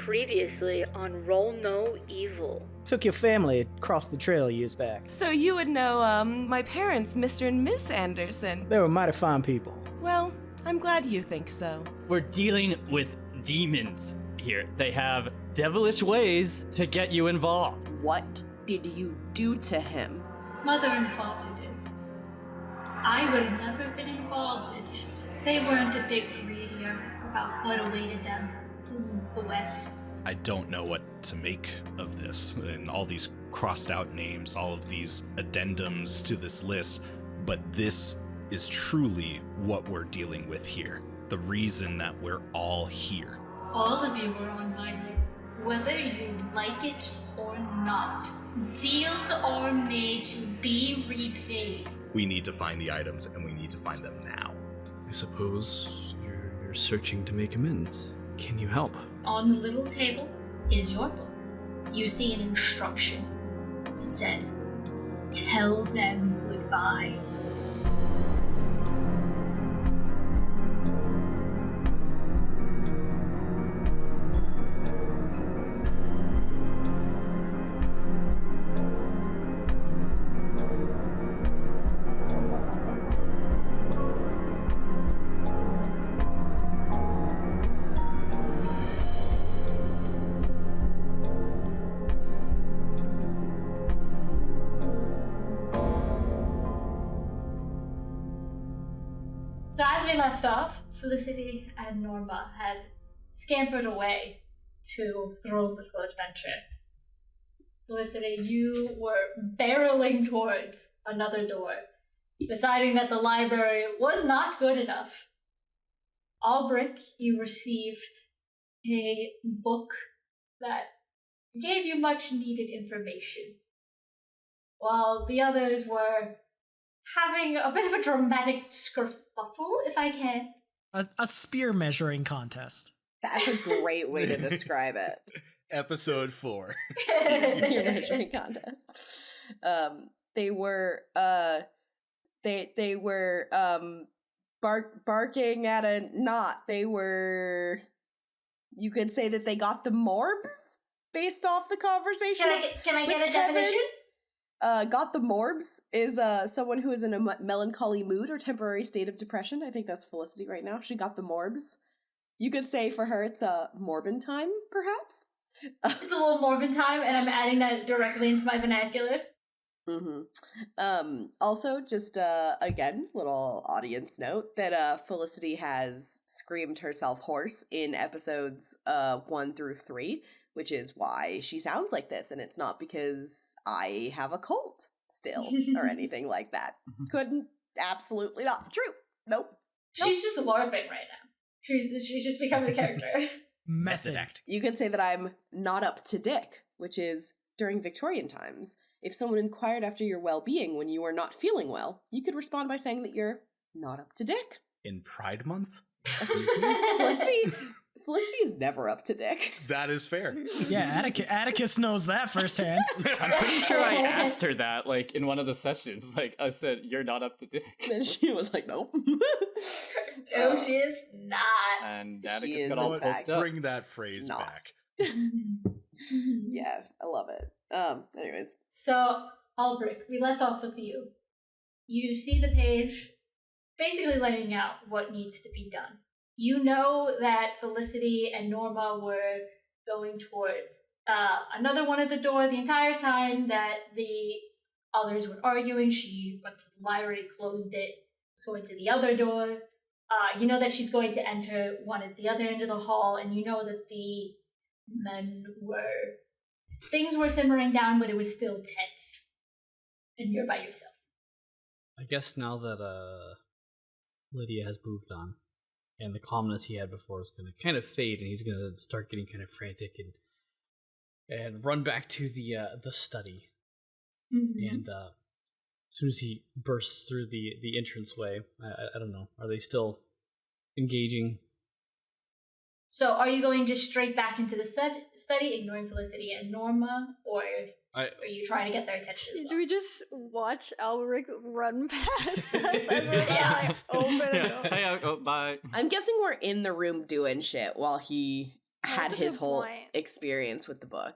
Previously on Rollnoevil. Took your family across the trail years back. So you would know, my parents, Mr. and Miss Anderson. They were mighty fine people. Well, I'm glad you think so. We're dealing with demons here. They have devilish ways to get you involved. What did you do to him? Mother and father did. I would have never been involved if they weren't a bit greedier about what awaited them in the West. I don't know what to make of this, and all these crossed out names, all of these addendums to this list, but this is truly what we're dealing with here. The reason that we're all here. All of you were on my list, whether you like it or not. Deals are made to be repaid. We need to find the items, and we need to find them now. I suppose you're searching to make amends. Can you help? On the little table is your book. You see an instruction. It says, "Tell them goodbye." So as we left off, Felicity and Norma had scampered away to their own little adventure. Felicity, you were barreling towards another door, deciding that the library was not good enough. Albrecht, you received a book that gave you much needed information, while the others were having a bit of a dramatic skerfuffle, if I can. A spear measuring contest. That's a great way to describe it. Episode 4. Spear measuring contest. They were barking at a knot. They were, you could say that they got the morbs based off the conversation. Can I get a Kevin? definition? Got the morbs is someone who is in a melancholy mood or temporary state of depression. I think that's Felicity right now. She got the morbs. You could say for her it's a Morbin time, perhaps. It's a little Morbin time, and I'm adding that directly into my vernacular. Mm-hmm. Also, just again, little audience note that Felicity has screamed herself hoarse in episodes 1 through 3. Which is why she sounds like this, and it's not because I have a cold still or anything like that. Absolutely not true. Nope. She's just LARPing right now. She's just becoming the character. Method act. You could say that I'm not up to dick, which is, during Victorian times, if someone inquired after your well-being when you were not feeling well, you could respond by saying that you're not up to dick. In Pride Month? Felicity is never up to dick. That is fair. Yeah, Atticus knows that firsthand. I'm pretty sure I asked her that, like, in one of the sessions. Like, I said, "You're not up to dick." And she was like, nope. No, she is not. And She Atticus is got all in fact poked up. Bring that phrase Not. back. Yeah, I love it. Anyways. So, Albrecht, we left off with you. You see the page basically laying out what needs to be done. You know that Felicity and Norma were going towards another one at the door the entire time that the others were arguing. She went to the library, closed it, was going to the other door. You know that she's going to enter one at the other end of the hall, and you know that the men were... Things were simmering down, but it was still tense. And you're by yourself. I guess now that Lydia has moved on, and the calmness he had before is going to kind of fade, and he's going to start getting kind of frantic and run back to the study. Mm-hmm. And as soon as he bursts through the entranceway, I don't know, are they still engaging? So are you going just straight back into the study, ignoring Felicity and Norma, or are you trying to get their attention? Do we just watch Alberic run past us as we're like, open it up? Hey, oh, bye. I'm guessing we're in the room doing shit while he had That's a his good whole point. experience with the book.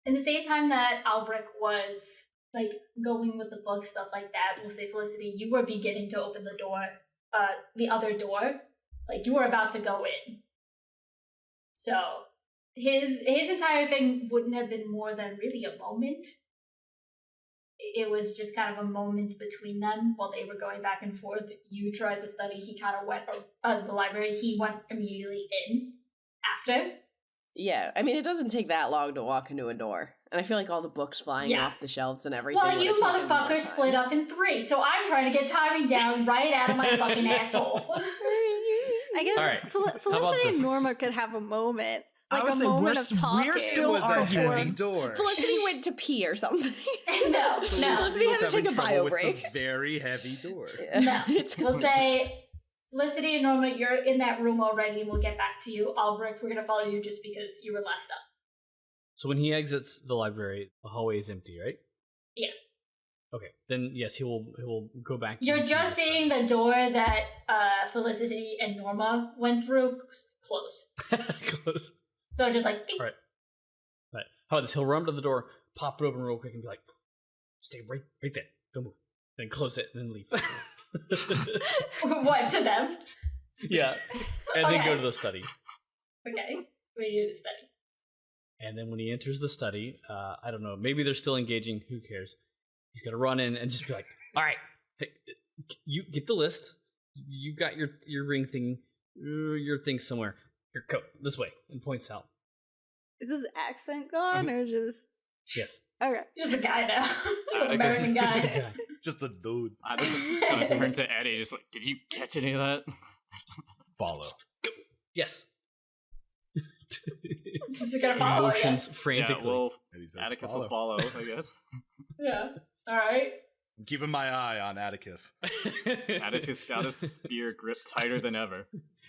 In the same time that Albrecht was like going with the book, stuff like that, we'll say Felicity, you were beginning to open the door, the other door, like you were about to go in. So his entire thing wouldn't have been more than really a moment. It was just kind of a moment between them while they were going back and forth. You tried the study, he kind of went, the library, he went immediately in after. Yeah, I mean, it doesn't take that long to walk into a door. And I feel like all the books flying off the shelves and everything. Well, you would have taken more motherfuckers time. split up in 3, so I'm trying to get timing down right out of my fucking asshole. I guess All right. Felicity this? and Norma could have a moment. I Like would a say moment of talking. we're still was a heavy arguing. door. Felicity went to pee or something. No. Felicity had to take a bio with break. the very heavy door. No. We'll say, Felicity and Norma, you're in that room already, and we'll get back to you. Albrecht, we're going to follow you just because you were last up. So when he exits the library, the hallway is empty, right? Yeah. Okay. Then yes, he will go back. You're into just seeing the door that Felicity and Norma went through close. close. So just like, ding. All right. Right. How about this? He'll run to the door, pop it open real quick, and be like, "Stay right there. Don't move." Then close it, and then leave. What, to them? Yeah. And then Okay. go to the study. Okay. Radio to study. And then when he enters the study, I don't know, maybe they're still engaging. Who cares? He's gonna run in and just be like, "All right, hey, you get the list. You got your ring thing, your thing somewhere. Your coat this way," and points out. Is his accent gone or just Yes. okay? Just a guy now. Just an I guess American Just a guy. guy. Just a dude. I just gonna turn to Eddie, just like, did you catch any of that? Follow. Yes. Just gonna follow, I Motions guess. frantically. Yeah, well, And he says, Atticus will follow, I guess. Yeah. Alright. I'm keeping my eye on Atticus. Atticus got his spear gripped tighter than ever.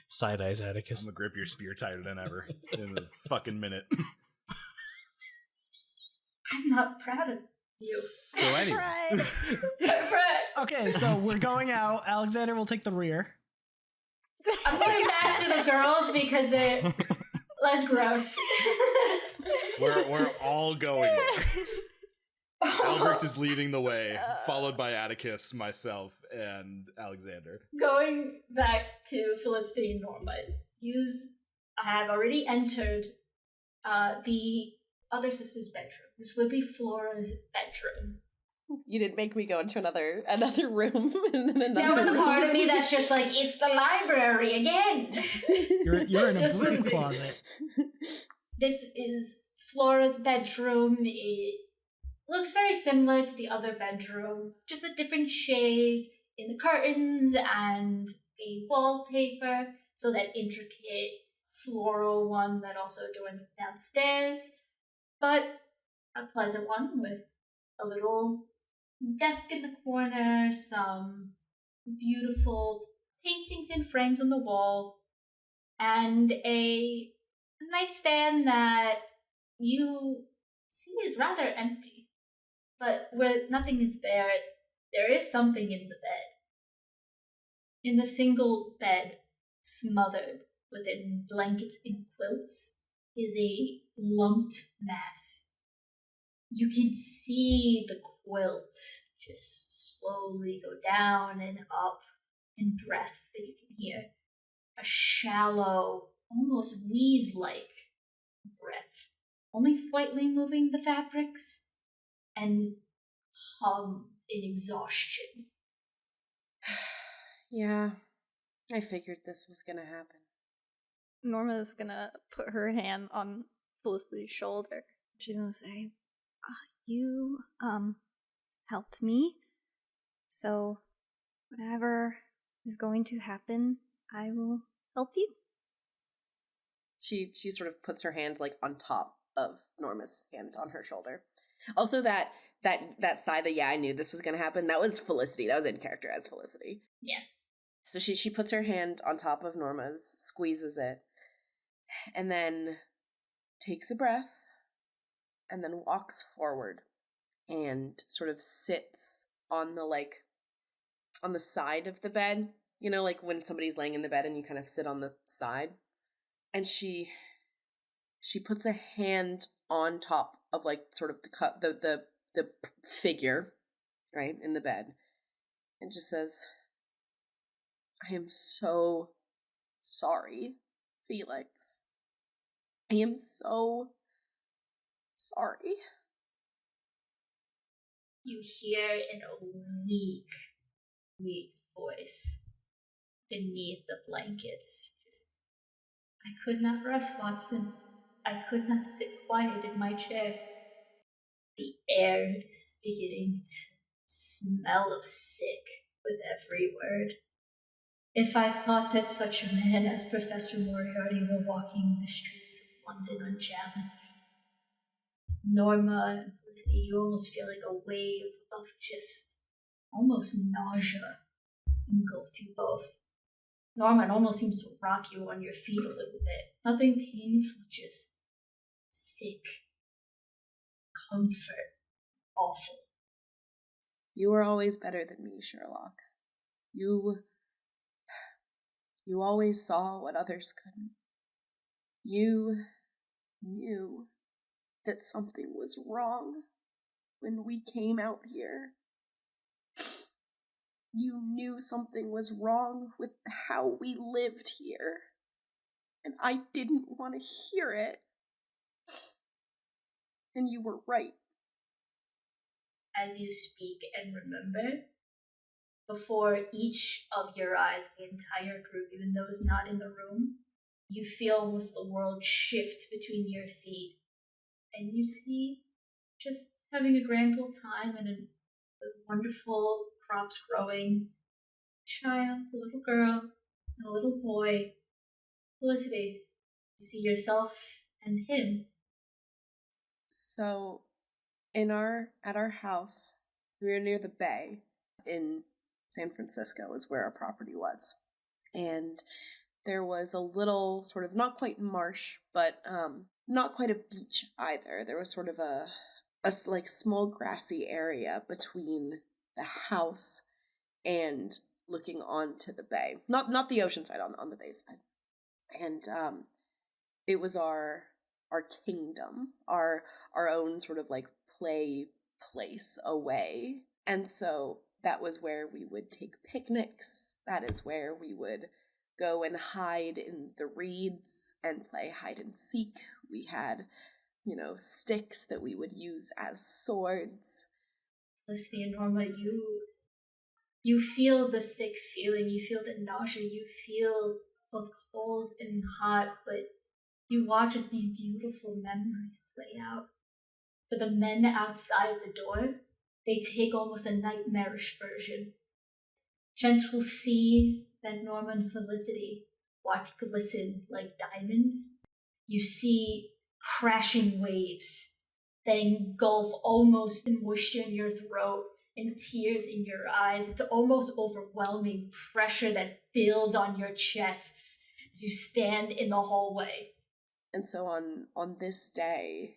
Side eyes I'm Atticus. gonna grip your spear tighter than ever in a fucking minute. I'm not proud of you. So anyway, Right. Fred, Okay, so we're going out. Alexander will take the rear. I'm going back to the girls because they're less gross. we're all going there. Albrecht is leading the way, followed by Atticus, myself, and Alexander. Going back to Felicity and Norma, I have already entered the other sister's bedroom. This will be Flora's bedroom. You didn't make me go into another room and then another There was a room. part of me that's just like, it's the library again. You're in a Just broom what is it? closet. This is Flora's bedroom. It looks very similar to the other bedroom, just a different shade in the curtains and the wallpaper. So that intricate floral one that also adorns downstairs, but a pleasant one with a little desk in the corner, some beautiful paintings and frames on the wall, and a nightstand that you see is rather empty. But where nothing is there, there is something in the bed. In the single bed, smothered within blankets and quilts, is a lumped mass. You can see the quilt just slowly go down and up, and breath that you can hear. A shallow, almost wheeze-like breath, only slightly moving the fabrics, and hummed in exhaustion. Yeah, I figured this was gonna happen. Norma's gonna put her hand on Felicity's shoulder. She's gonna say, "You helped me, so whatever is going to happen, I will help you." She sort of puts her hand like on top of Norma's hand on her shoulder. Also, that side that I knew this was gonna happen. That was Felicity. That was in character as Felicity. Yeah. So she puts her hand on top of Norma's, squeezes it, and then takes a breath, and then walks forward and sort of sits on the side of the bed. You know, like when somebody's laying in the bed and you kind of sit on the side. And she she puts a hand on top of like sort of the figure, right, in the bed, and just says, I am so sorry, Felix. I am so sorry. You hear in a weak, weak voice beneath the blankets. Just, I could not rest, Watson. I could not sit quiet in my chair. The air is beginning to smell of sick with every word. If I thought that such a man as Professor Moriarty were walking the streets of London unchallenged, Norma and Felicity, you almost feel like a wave of just almost nausea engulf you both. Norma, it almost seems to rock you on your feet a little bit. Nothing painful, just sick, comfort, awful. You were always better than me, Sherlock. You always saw what others couldn't. You knew that something was wrong when we came out here. You knew something was wrong with how we lived here, and I didn't want to hear it. And you were right. As you speak and remember, before each of your eyes, the entire group, even those not in the room, you feel almost the world shift between your feet. And you see just having a grand old time and a wonderful crops growing, child, a little girl, and a little boy. Felicity, you see yourself and him. So, at our house, we were near the bay in San Francisco is where our property was. And there was a little sort of, not quite marsh, but not quite a beach either. There was sort of a like small grassy area between the house and looking onto the bay. Not the ocean side, on the bay side. And it was our kingdom, our own sort of like play place away. And so that was where we would take picnics. That is where we would go and hide in the reeds and play hide and seek. We had, sticks that we would use as swords. Felicity and Norma, you feel the sick feeling, you feel the nausea, you feel both cold and hot, but you watch as these beautiful memories play out. For the men outside the door, they take almost a nightmarish version. Gentle sea that Norma and Felicity watch glisten like diamonds. You see crashing waves that engulf almost moisture in your throat and tears in your eyes. It's almost overwhelming pressure that builds on your chests as you stand in the hallway. And so on this day,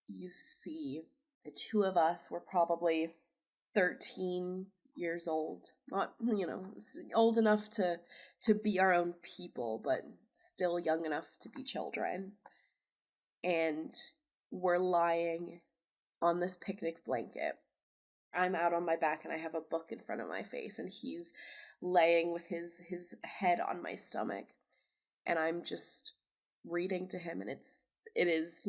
you see the two of us were probably 13 years old. Not, old enough to be our own people, but still young enough to be children. And we're lying on this picnic blanket. I'm out on my back and I have a book in front of my face, and he's laying with his head on my stomach. And I'm just reading to him, and it is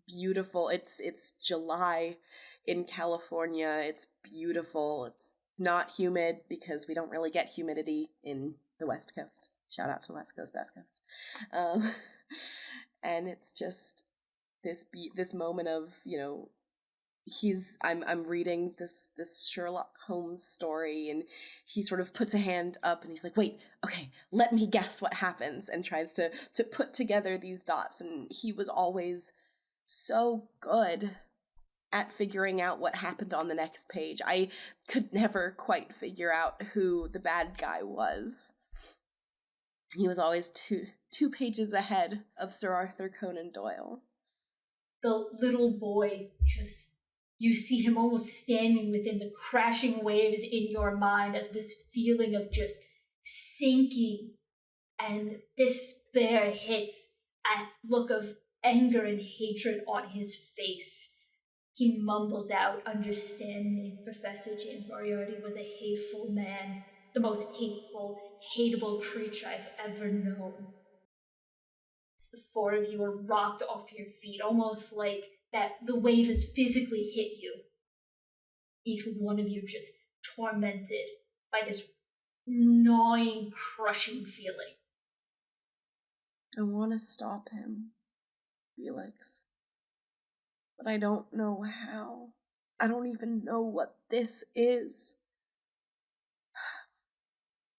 beautiful. It's July in California. It's beautiful. It's not humid because we don't really get humidity in the West Coast. Shout out to West Coast, Best Coast. And it's just this moment of, I'm reading this Sherlock Holmes story, and he sort of puts a hand up and he's like, wait, okay, let me guess what happens, and tries to put together these dots. And he was always so good at figuring out what happened on the next page. I could never quite figure out who the bad guy was. He was always two pages ahead of Sir Arthur Conan Doyle. The little boy, you see him almost standing within the crashing waves in your mind as this feeling of just sinking and despair hits. A look of anger and hatred on his face. He mumbles out, understanding Professor James Moriarty was a hateful man, the most hateful, hateable creature I've ever known. As the four of you are rocked off your feet, almost like that the wave has physically hit you. Each one of you just tormented by this gnawing, crushing feeling. I want to stop him, Felix. But I don't know how. I don't even know what this is.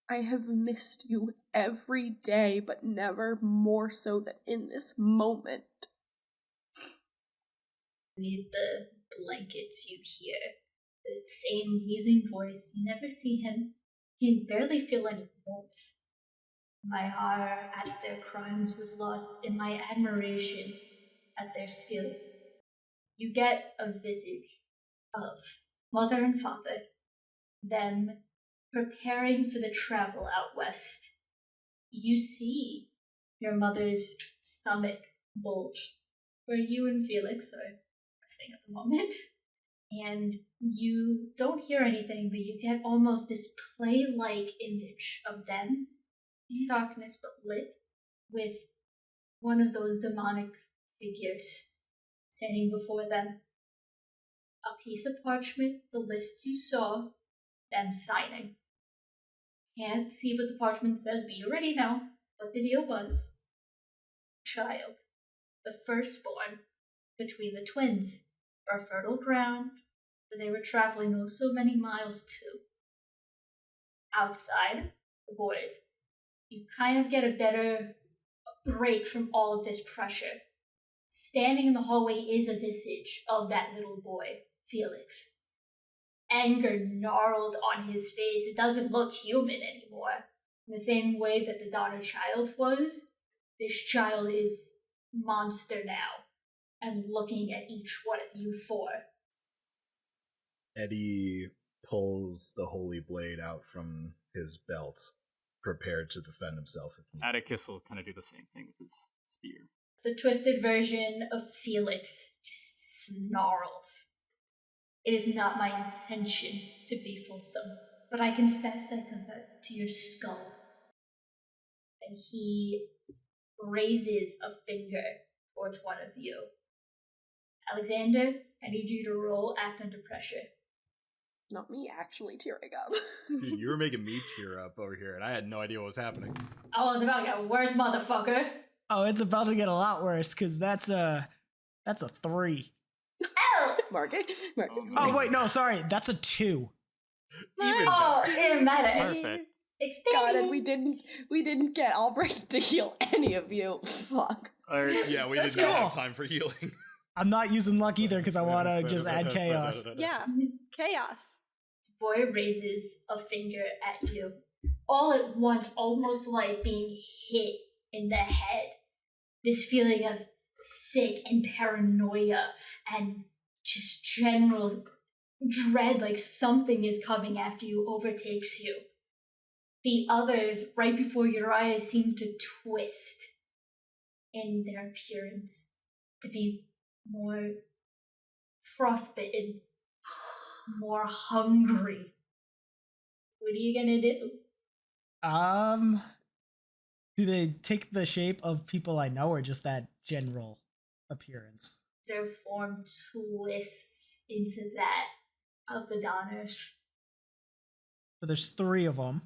I have missed you every day, but never more so than in this moment. Beneath the blankets you hear the same wheezing voice. You never see him. You can barely feel any warmth. My horror at their crimes was lost in my admiration at their skill. You get a visage of mother and father, them preparing for the travel out west. You see your mother's stomach bulge, where you and Felix are resting at the moment. And you don't hear anything, but you get almost this play-like image of them in darkness but lit, with one of those demonic figures standing before them. A piece of parchment, the list you saw, them signing. Can't see what the parchment says, but you already know what the deal was. Child, the firstborn between the twins, for fertile ground, where they were traveling oh so many miles to. Outside, the boys, you kind of get a better break from all of this pressure. Standing in the hallway is a visage of that little boy, Felix. Anger gnarled on his face. It doesn't look human anymore. In the same way that the daughter child was, this child is monster now, and looking at each one of you four. Eddie pulls the holy blade out from his belt, prepared to defend himself if needed. Atticus will kind of do the same thing with his spear. The twisted version of Felix just snarls. It is not my intention to be fulsome, but I confess I convert to your skull. And he raises a finger towards one of you. Alexander, I need you to roll act under pressure. Not me actually tearing up. Dude, you were making me tear up over here, and I had no idea what was happening. Oh, it's about to get worse, motherfucker. Oh, it's about to get a lot worse, because that's a 3. Oh! Market. Oh, wait, no, sorry. That's a 2. Even Oh, better. it didn't matter. Perfect. God, and we didn't get Albrecht to heal any of you. Fuck. Yeah, we That's did not cool. have time for healing. I'm not using luck either, because I want to just add chaos. Yeah, chaos. Boy raises a finger at you. All at once, almost like being hit in the head. This feeling of sick and paranoia and just general dread, like something is coming after you, overtakes you. The others, right before your eyes, seem to twist in their appearance to be more frostbitten, more hungry. What are you gonna do? Do they take the shape of people I know, or just that general appearance? Their form twists into that of the Donners. So there's 3 of them.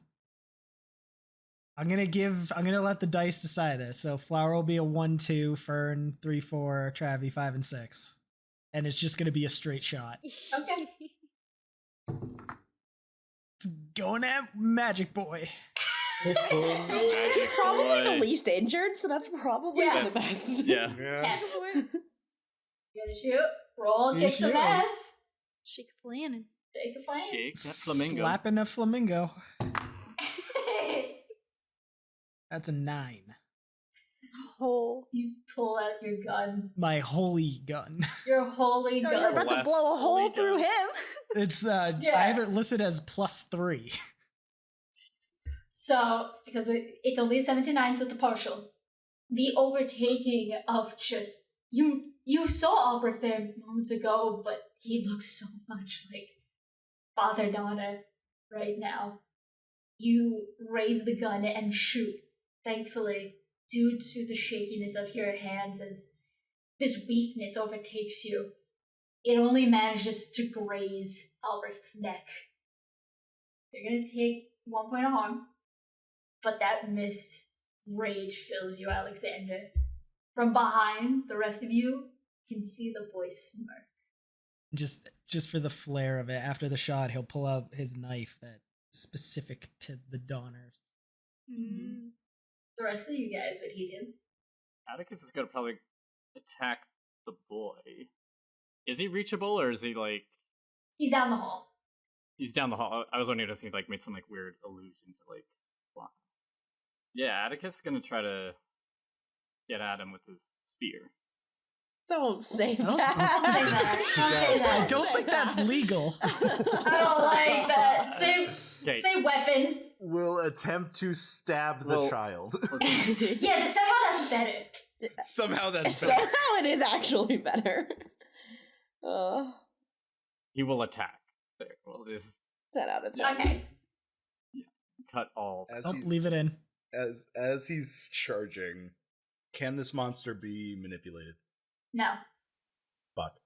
I'm gonna let the dice decide this. So Flower will be a 1-2, Fern 3-4, Travie 5 and 6, and it's just gonna be a straight shot. Okay. It's going at Magic Boy. He's probably the least injured, so that's probably Yes. the best. Yeah. You gotta shoot, roll, You kick some shoot. ass. Shake a flannin'. Take a flank. Shake that flamingo. Slapping a flamingo. That's a 9. Oh. You pull out your gun. My holy gun. Your holy No, gun. you're about to Blast blow a hole holy through gun. him. It's I have it listed as +3. So, because it's only a 7 to 9, so it's a partial. The overtaking of just You saw Albrecht there moments ago, but he looks so much like Father Donna right now. You raise the gun and shoot. Thankfully, due to the shakiness of your hands as this weakness overtakes you, it only manages to graze Albrecht's neck. You're gonna take 1 point of harm, but that mist rage fills you, Alexander. From behind, the rest of you can see the boy smirk. Just for the flair of it, after the shot, he'll pull out his knife that's specific to the Donners. Mm-hmm. The rest of you guys, what do you do? Atticus is gonna probably attack the boy. Is he reachable, or is he like... He's down the hall. He's down the hall. I was wondering if he's like made some like weird allusion to like block. Yeah, Atticus is gonna try to get at him with his spear. Don't say that. Don't say that. Don't say that. I don't think that's legal. I don't like that. Say weapon. Will attempt to stab the child. Yeah, somehow that's better. Somehow that's better. Somehow it is actually better. He will attack. There, we'll just 10 out of 10. Okay. Cut all. Leave it in. As he's charging, can this monster be manipulated? No. Fuck.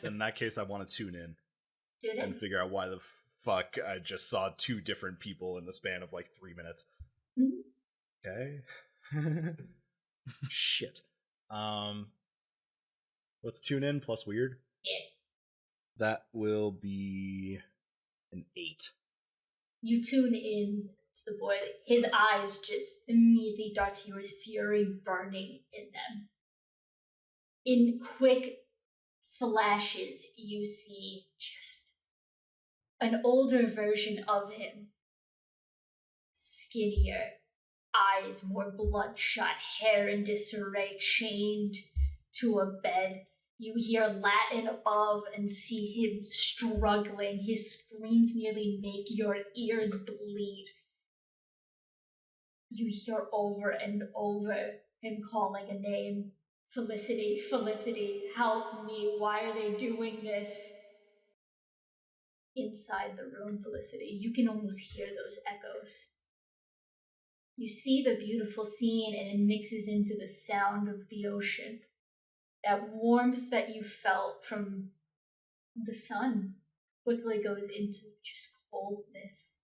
In that case, I want to tune in Tune in. and figure out why the fuck I just saw 2 different people in the span of like 3 minutes. Mm-hmm. Okay. Shit. Let's tune in plus weird. Yeah. That will be an 8. You tune in to the boy. His eyes just immediately dart to yours, fury burning in them. In quick flashes, you see just an older version of him. Skinnier, eyes more bloodshot, hair in disarray, chained to a bed. You hear Latin above and see him struggling. His screams nearly make your ears bleed. You hear over and over him calling a name. Felicity, Felicity, help me. Why are they doing this? Inside the room, Felicity, you can almost hear those echoes. You see the beautiful scene and it mixes into the sound of the ocean. That warmth that you felt from the sun quickly goes into just coldness.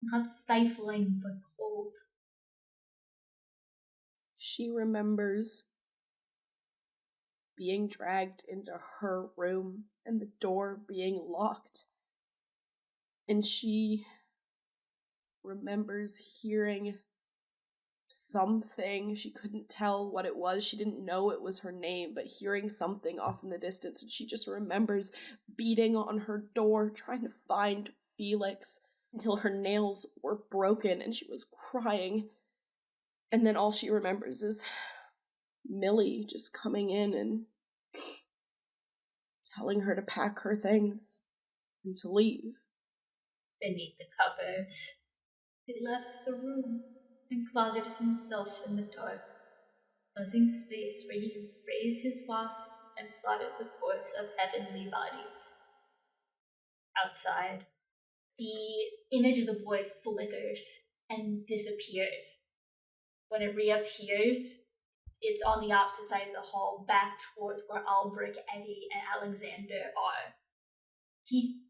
Not stifling, but cold. She remembers being dragged into her room and the door being locked. And she remembers hearing something. She couldn't tell what it was. She didn't know it was her name, but hearing something off in the distance. And she just remembers beating on her door, trying to find Felix until her nails were broken and she was crying. And then all she remembers is Millie just coming in and telling her to pack her things and to leave. Beneath the cupboards, he left the room and closeted himself in the dark, buzzing space where he raised his wasp and plotted the course of heavenly bodies. Outside, the image of the boy flickers and disappears. When it reappears, it's on the opposite side of the hall, back towards where Albrecht, Eddie, and Alexander are. He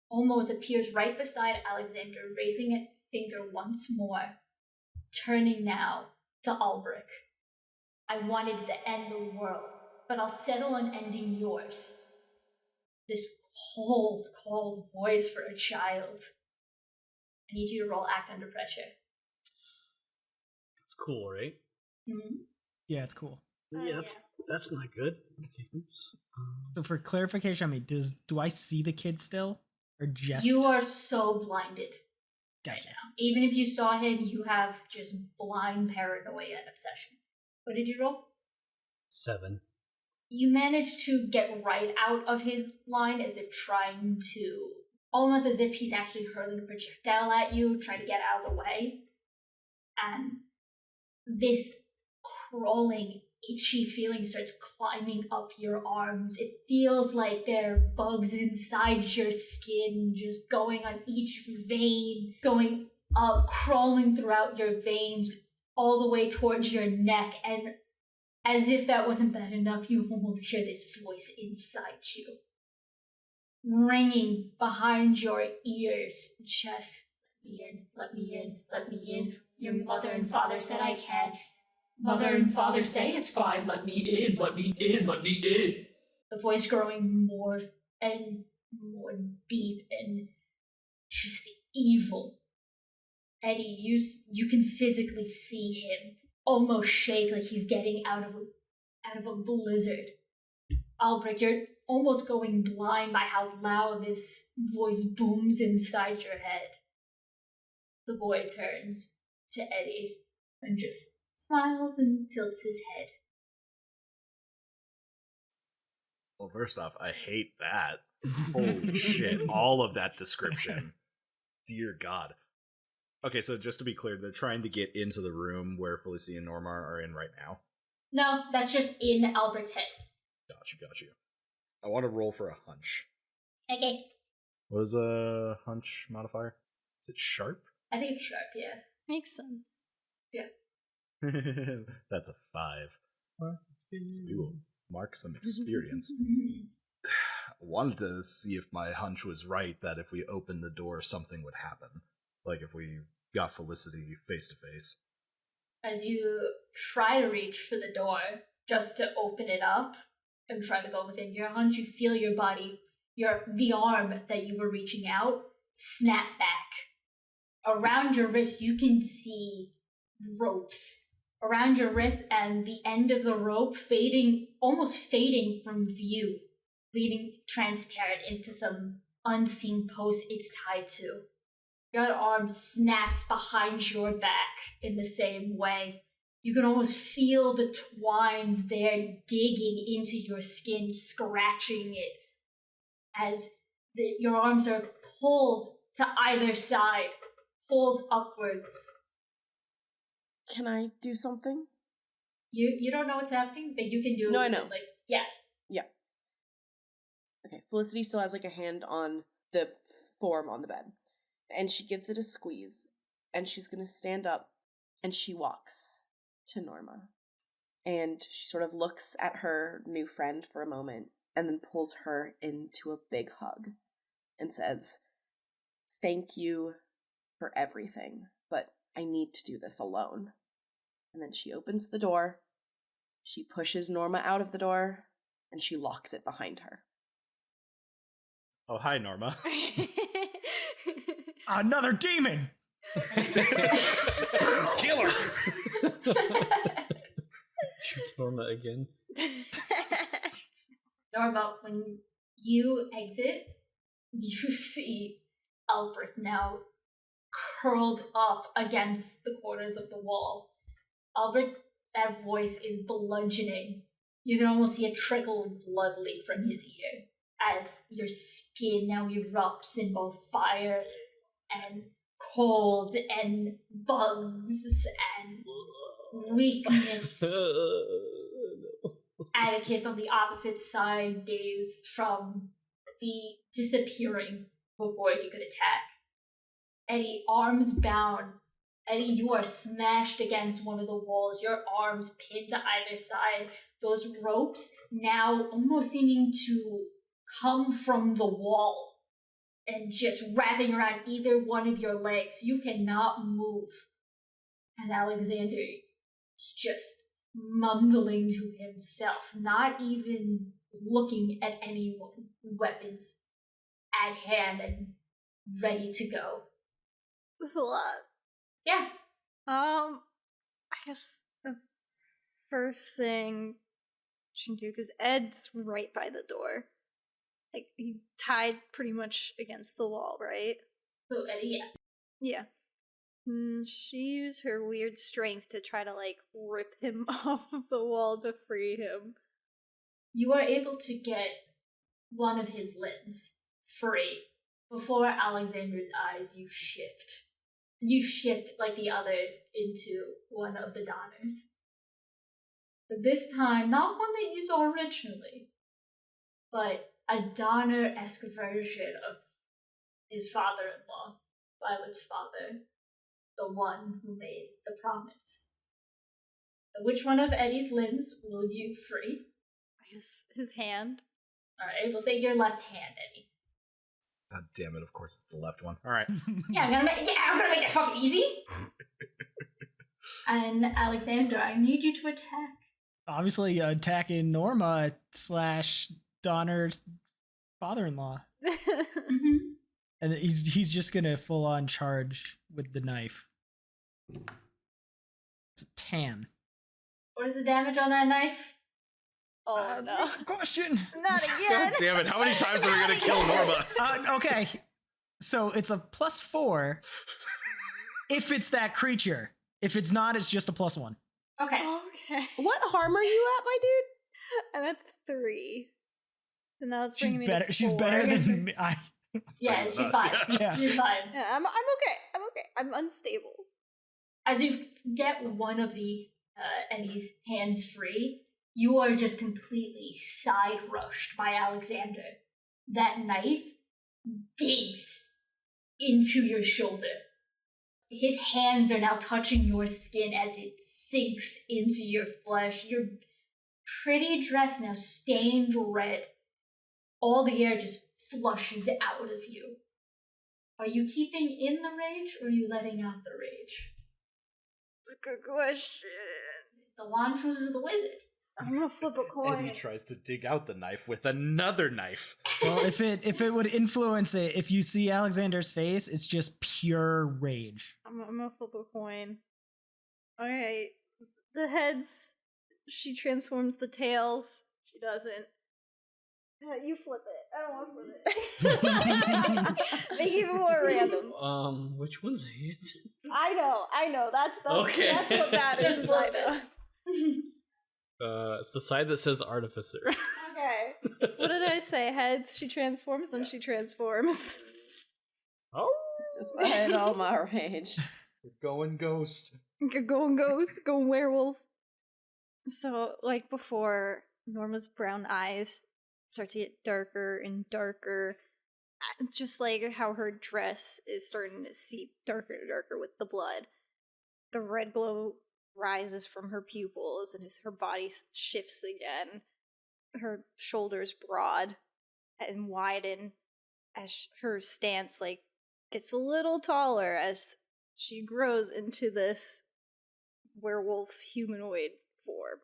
almost appears right beside Alexander, raising a finger once more, turning now to Albrecht. I wanted to end the world, but I'll settle on ending yours. This cold, cold voice for a child. I need you to roll act under pressure. It's cool, right? Mm-hmm. Yeah, it's cool. Yeah, that's not good. Okay, oops. So for clarification, I mean, do I see the kid still? Or just... You are so blinded. Gotcha. Right now. Even if you saw him, you have just blind paranoia and obsession. What did you roll? 7. You managed to get right out of his line, as if trying to, almost as if he's actually hurling a projectile at you, trying to get out of the way. And this crawling itchy feeling starts climbing up your arms. It feels like there are bugs inside your skin, just going on each vein, going up, crawling throughout your veins, all the way towards your neck. And as if that wasn't bad enough, you almost hear this voice inside you, ringing behind your ears. Just, let me in, let me in, let me in. Your mother and father said I can. Mother and father say it's fine. Let me in, let me in, let me in. The voice growing more and more deep and just evil. Eddie, you can physically see him almost shake like he's getting out of a blizzard. Albrecht, you're almost going blind by how loud this voice booms inside your head. The boy turns to Eddie and just smiles and tilts his head. Well, first off, I hate that. Holy shit. All of that description. Dear God. Okay, so just to be clear, they're trying to get into the room where Felicity and Norma are in right now. No, that's just in Albrecht's head. Got you. I want to roll for a hunch. Okay. What is a hunch modifier? Is it sharp? I think it's sharp, yeah. Makes sense. Yeah. That's a 5. So we will mark some experience. I wanted to see if my hunch was right, that if we opened the door, something would happen. Like if we got Felicity face to face. As you try to reach for the door, just to open it up and try to go within your hunch, you feel your body, the arm that you were reaching out, snap back. Around your wrist, you can see ropes around your wrist, and the end of the rope almost fading from view, leading transparent into some unseen post it's tied to. Your arm snaps behind your back in the same way. You can almost feel the twines there digging into your skin, scratching it, as your arms are pulled to either side, pulled upwards. Can I do something? You don't know what's happening, but you can do it. No, I know. Yeah. Okay, Felicity still has a hand on the form on the bed. And she gives it a squeeze. And she's gonna stand up and she walks to Norma. And she sort of looks at her new friend for a moment and then pulls her into a big hug and says, "Thank you for everything, but I need to do this alone." And then she opens the door, she pushes Norma out of the door, and she locks it behind her. Oh, hi, Norma. Another demon! Killer! Shoots Norma again. Norma, when you exit, you see Albrecht now curled up against the corners of the wall. Albrecht, that voice is bludgeoning. You can almost see a trickle of blood leak from his ear as your skin now erupts in both fire and cold and bugs and weakness. Atticus on the opposite side dazed from the disappearing before he could attack. Eddie, arms bound. Eddie, you are smashed against one of the walls, your arms pinned to either side. Those ropes now almost seeming to come from the wall and just wrapping around either one of your legs. You cannot move. And Alexander is just mumbling to himself, not even looking at anyone, weapons at hand and ready to go. That's a lot. Yeah. I guess the first thing she can do, because Ed's right by the door. Like, he's tied pretty much against the wall, right? So, Eddie, yeah. Yeah. She used her weird strength to try to, rip him off of the wall to free him. You are able to get one of his limbs free. Before Alexander's eyes, you shift. You shift, like the others, into one of the Donners. But this time, not one that you saw originally, but a Donner-esque version of his father-in-law, Violet's father, the one who made the promise. So which one of Eddie's limbs will you free? His hand. Alright, we'll say your left hand, Eddie. God damn it! Of course, it's the left one. All right. Yeah, I'm gonna make this fucking easy. And Alexander, I need you to attack. Obviously, attacking Norma / Donner's father-in-law, Mm-hmm. and he's just gonna full on charge with the knife. It's a 10. What is the damage on that knife? Oh no! Question. Not again. God damn it! How many times are we gonna kill Norma? Okay, so it's a +4 if it's that creature. If it's not, it's just a +1. Okay. Okay. What harm are you at, my dude? I'm at 3. So now it's She's bringing me better. to 4. She's better than me. Yeah, Better than she's us, fine. Yeah. She's fine. Yeah, I'm okay. I'm okay. I'm unstable. As you get one of the Eddie's hands free, you are just completely side rushed by Alexander. That knife digs into your shoulder. His hands are now touching your skin as it sinks into your flesh. Your pretty dress now stained red. All the air just flushes out of you. Are you keeping in the rage, or are you letting out the rage? That's a good question. The wand chooses the wizard. I'm gonna flip a coin. Eddie tries to dig out the knife with another knife. Well, if it would influence it, if you see Alexander's face, it's just pure rage. I'm gonna flip a coin. Alright. The heads. She transforms the tails. She doesn't. You flip it. I don't want to flip it. Make it even more random. Which one's hands? I know. That's Okay. That's what matters. Just is flip I know. It's the side that says artificer. Okay. What did I say? Heads. She transforms. Then she transforms. Oh. Just behind all my rage. We're going ghost. Going ghost. Going werewolf. So, like before, Norma's brown eyes start to get darker and darker. Just like how her dress is starting to seep darker and darker with the blood. The red glow rises from her pupils and as her body shifts again. Her shoulders broad and widen as her stance like gets a little taller as she grows into this werewolf humanoid form.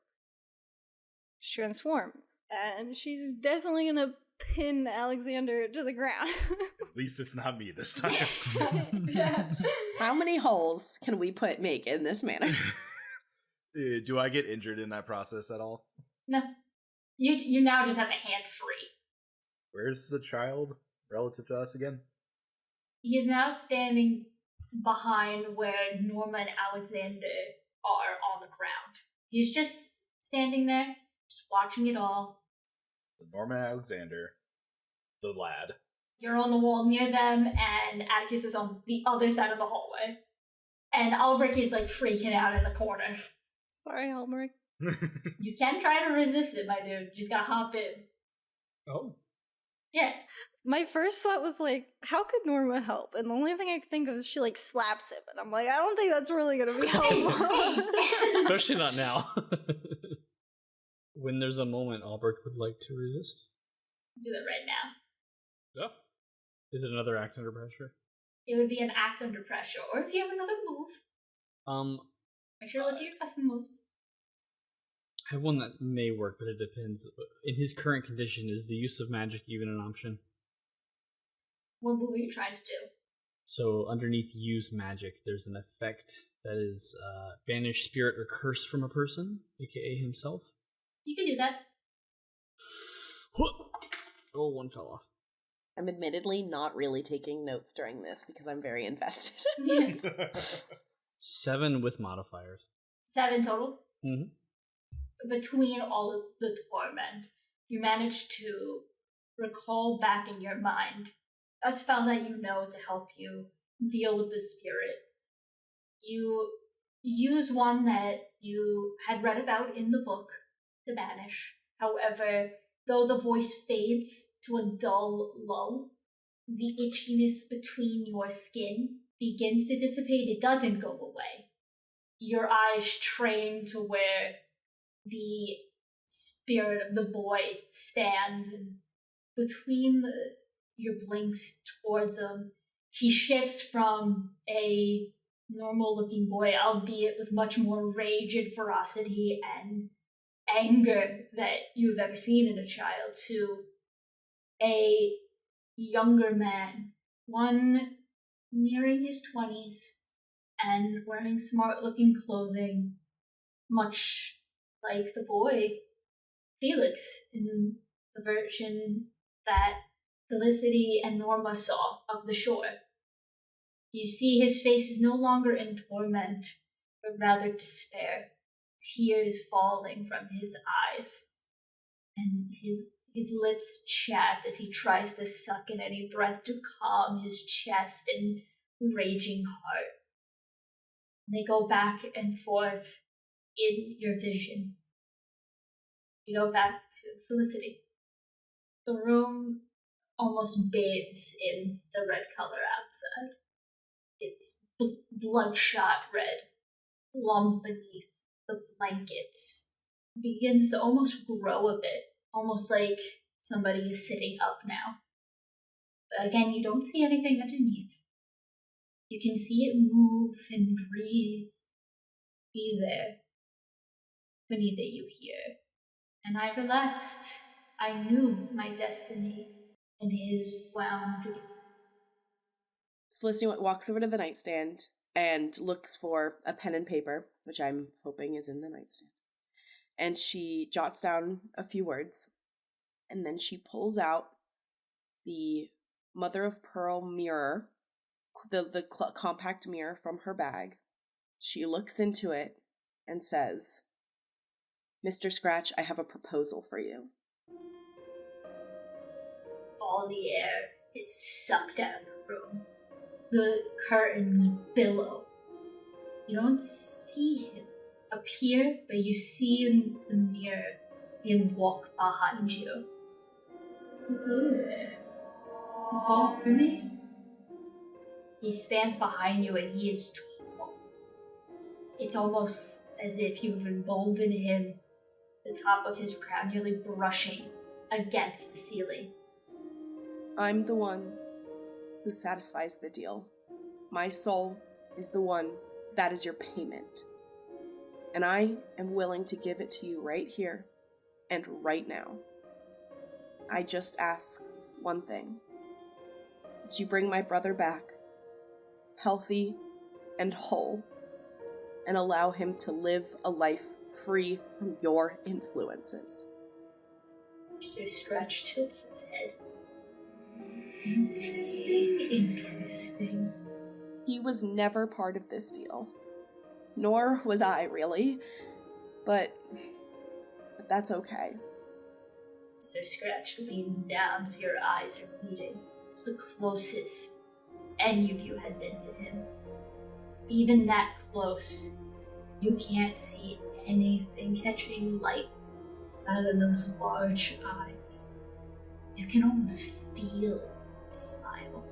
She transforms, and she's definitely gonna pin Alexander to the ground. At least it's not me this time. How many holes can we make in this manner? Do I get injured in that process at all? No. You now just have a hand free. Where's the child relative to us again? He is now standing behind where Norma and Alexander are on the ground. He's just standing there, just watching it all. Norman Alexander, the lad. You're on the wall near them, and Atticus is on the other side of the hallway. And Albrecht is like freaking out in the corner. Sorry, Albrecht. You can try to resist it, my dude. You just gotta hop in. Oh. Yeah. My first thought was like, how could Norma help? And the only thing I could think of is she like slaps him, and I'm like, I don't think that's really gonna be helpful. Especially not now. When there's a moment Albrecht would like to resist. Do it right now. Yeah. Is it another act under pressure? It would be an act under pressure, or if you have another move. Make sure to look at your custom moves. I have one that may work, but it depends. In his current condition, is the use of magic even an option? What move are you trying to do? So underneath use magic, there's an effect that is banish spirit or curse from a person, aka himself. You can do that. Oh, one fell off. I'm admittedly not really taking notes during this because I'm very invested. 7 with modifiers. 7 total? Mm-hmm. Between all of the torment, you manage to recall back in your mind a spell that you know to help you deal with the spirit. You use one that you had read about in the book to banish. However, though the voice fades to a dull lull, the itchiness between your skin begins to dissipate. It doesn't go away. Your eyes train to where the spirit of the boy stands, and between your blinks towards him, he shifts from a normal-looking boy, albeit with much more rage and ferocity and anger that you've ever seen in a child, to a younger man, one nearing his 20s and wearing smart-looking clothing, much like the boy Felix in the version that Felicity and Norma saw of the shore. You see his face is no longer in torment, but rather despair, tears falling from his eyes, and his lips chat as he tries to suck in any breath to calm his chest and raging heart. They go back and forth in your vision. You go back to Felicity. The room almost bathes in the red color outside. It's bloodshot red, lump beneath the blankets. It begins to almost grow a bit, almost like somebody is sitting up now. But again, you don't see anything underneath. You can see it move and breathe, be there. Beneath it you hear, and I relaxed. I knew my destiny, and his wound together. Felicity walks over to the nightstand and looks for a pen and paper, which I'm hoping is in the nightstand. And she jots down a few words, and then she pulls out the mother of pearl mirror, the compact mirror from her bag. She looks into it and says, "Mr. Scratch, I have a proposal for you." All the air is sucked out of the room. The curtains billow. You don't see him appear, but you see in the mirror him walk behind you. Hello there. You called for me? He stands behind you and he is tall. It's almost as if you've emboldened him. The top of his crown nearly brushing against the ceiling. "I'm the one who satisfies the deal. My soul is the one that is your payment. And I am willing to give it to you right here and right now. I just ask one thing. That you bring my brother back, healthy and whole, and allow him to live a life free from your influences." Mr. Scratch tilts his head. Interesting. He was never part of this deal. Nor was I, really. But that's okay. Mr. Scratch leans down so your eyes are meeting. It's the closest any of you had been to him. Even that close, you can't see anything catching light other than those large eyes. You can almost feel his smile.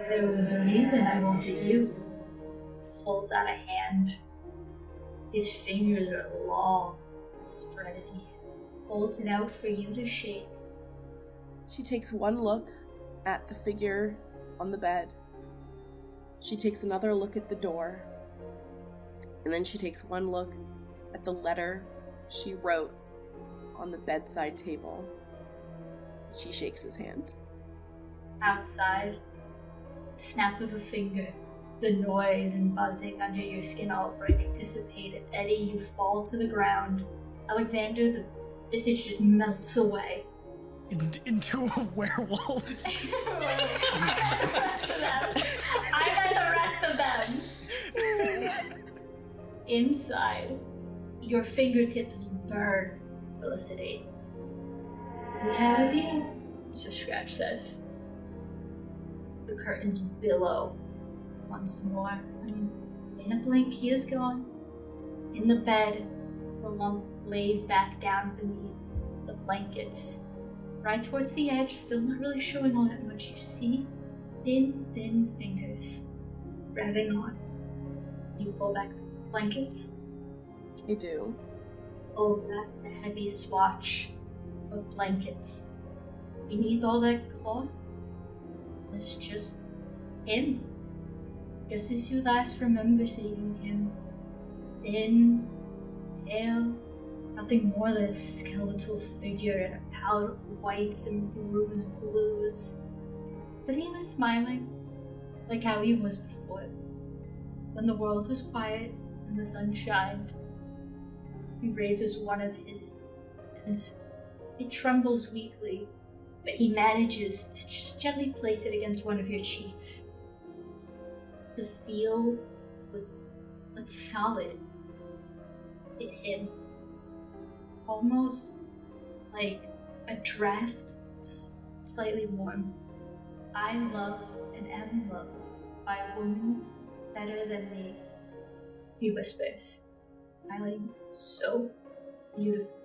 There was a reason I wanted you. Pulls out a hand. His fingers are long, spread as he holds it out for you to shake. She takes one look at the figure on the bed. She takes another look at the door. And then she takes one look at the letter she wrote on the bedside table. She shakes his hand. Outside, snap of a finger, the noise and buzzing under your skin all break, dissipate. Eddie, you fall to the ground. Alexander, the visage just melts away. Into a werewolf. I meant the rest of them. Inside, your fingertips burn, Felicity. We have a deal, Mr. Scratch says. The curtains billow once more, and In a blink, he is gone. In the bed, the lump lays back down beneath the blankets. Right towards the edge, still not really showing all that much, you see thin fingers grabbing on. You pull back the blankets. I do. Pull back the heavy swatch of blankets. Beneath all that cloth was just him. Just as you last remember seeing him. Thin, pale, nothing more than a skeletal figure in a palette of whites and bruised blues. But he was smiling, like how he was before. When the world was quiet and the sun shined, he raises one of his hands. It trembles weakly, but he manages to just gently place it against one of your cheeks. The feel was solid. It's him. Almost like a draft, slightly warm. I love and am loved by a woman better than me, he whispers, smiling so beautifully.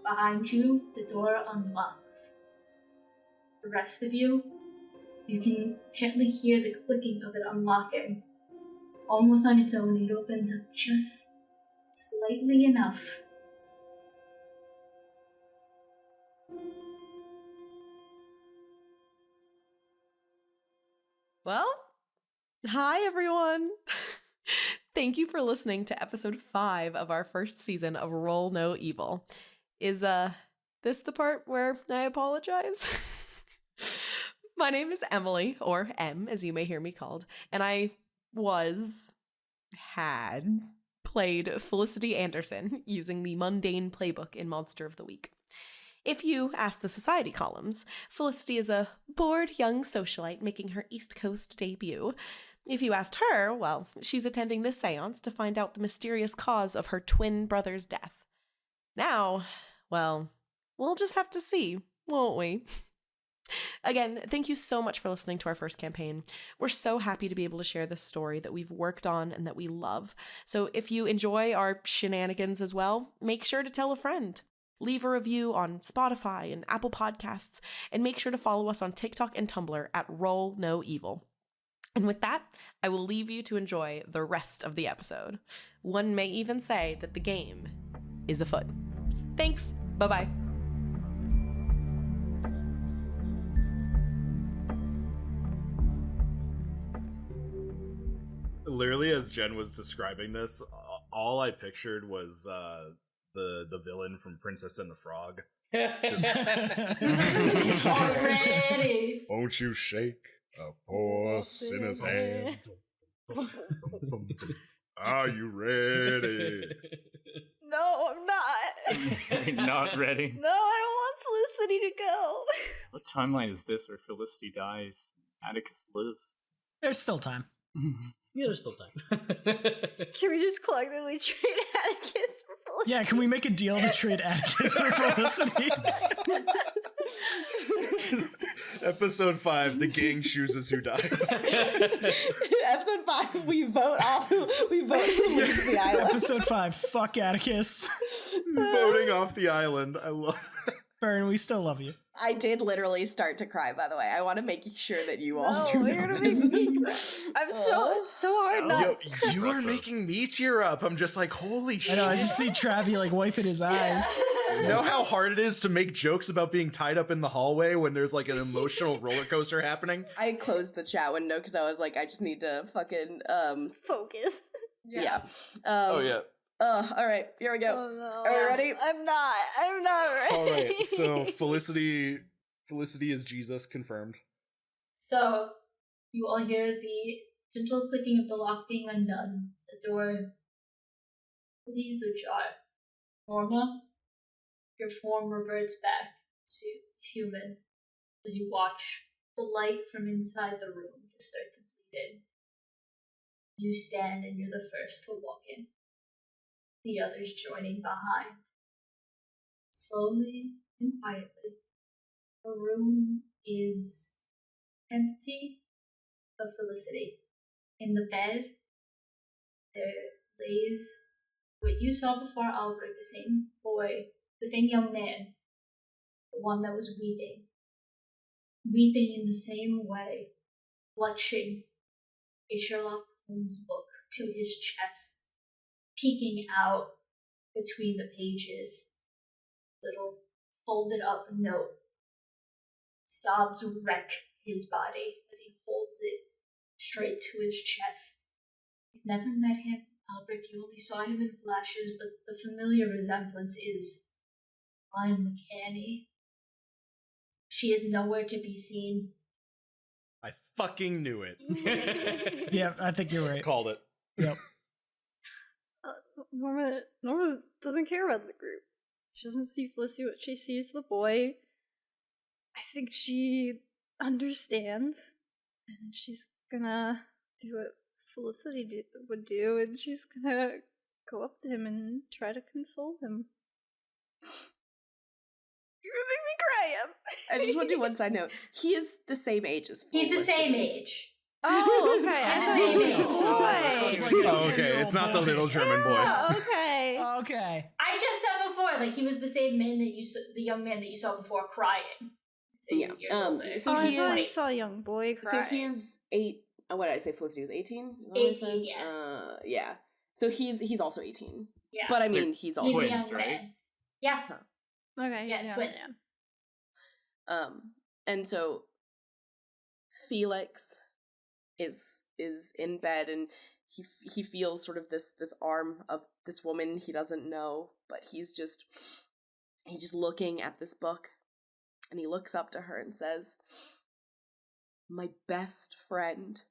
Behind you, the door unlocks. The rest of you can gently hear the clicking of it unlocking. Almost on its own, it opens up just slightly enough. Well, hi everyone. Thank you for listening to episode 5 of our first season of Roll No Evil. Is this the part where I apologize? My name is Emily, or M as you may hear me called, and I had played Felicity Anderson using the mundane playbook in Monster of the Week. If you ask the society columns, Felicity is a bored young socialite making her East Coast debut. If you asked her, well, she's attending this seance to find out the mysterious cause of her twin brother's death. Now, well, we'll just have to see, won't we? Again, thank you so much for listening to our first campaign. We're so happy to be able to share this story that we've worked on and that we love. So if you enjoy our shenanigans as well, make sure to tell a friend. Leave a review on Spotify and Apple Podcasts, and make sure to follow us on TikTok and Tumblr at Roll No Evil. And with that, I will leave you to enjoy the rest of the episode. One may even say that the game is afoot. Thanks. Bye-bye. Literally, as Jen was describing this, all I pictured was the villain from Princess and the Frog. Already. Won't you shake a poor sinner's hand? Are you ready? No, I'm not. You're not ready? No, I don't want Felicity to go. What timeline is this where Felicity dies? Atticus lives. There's still time. Yeah, there's still time. Can we just collectively trade Atticus for Felicity? Yeah, can we make a deal to trade Atticus for Felicity? Episode 5, the gang chooses who dies. Episode 5, we vote who leaves the island. Episode 5, fuck Atticus. Voting off the island. I love that. Burn, we still love you. I did literally start to cry, by the way. I want to make sure that you all No, do you're know gonna make this. me cry. It's so hard not Yo, to you are making me tear up. I'm just like, holy shit. I know, I just see Travi like wiping his eyes. You know how hard it is to make jokes about being tied up in the hallway when there's like an emotional roller coaster happening? I closed the chat window because I was like, I just need to fucking focus. yeah. Oh yeah. All right, here we go. Oh, no. Are you ready? I'm not ready. All right. So Felicity is Jesus confirmed. So, you all hear the gentle clicking of the lock being undone. The door leaves ajar. Norma, your form reverts back to human as you watch the light from inside the room just start to bleed in. You stand and you're the first to walk in. The others joining behind. Slowly and quietly, the room is empty of Felicity. In the bed, there lays what you saw before, Albert, the same boy, the same young man, the one that was weeping in the same way, clutching a Sherlock Holmes book to his chest, peeking out between the pages, little folded up note. Sobs wreck his body as he holds it straight to his chest. You've never met him, Albert. You only saw him in flashes, but the familiar resemblance is uncanny. She is nowhere to be seen. I fucking knew it. Yeah, I think you're right. Called it. Yep. Norma doesn't care about the group. She doesn't see Felicity, but she sees the boy. I think she understands, and she's gonna do what Felicity would do, and she's gonna go up to him and try to console him. You're gonna make me cry. I just want to do one side note. He is the same age as He's the Felicity. same age. Oh, okay. He's the same age. Okay, it's not the little German boy. Oh, okay. Okay. I just said before, like, he was the same man that you saw, the young man that you saw before crying. So Yeah. he's years older. So I he thought is- I saw a young boy cry. So he is 8. What did I say? Felicity was 18? 18, yeah. Yeah. So he's also 18. Yeah. But I So mean, he's also He's a twins, young right? man. Yeah. Okay, Yeah, he's twins. And so Felix is in bed, and he feels sort of this arm of this woman he doesn't know, but he's just looking at this book, and he looks up to her and says, "My best friend,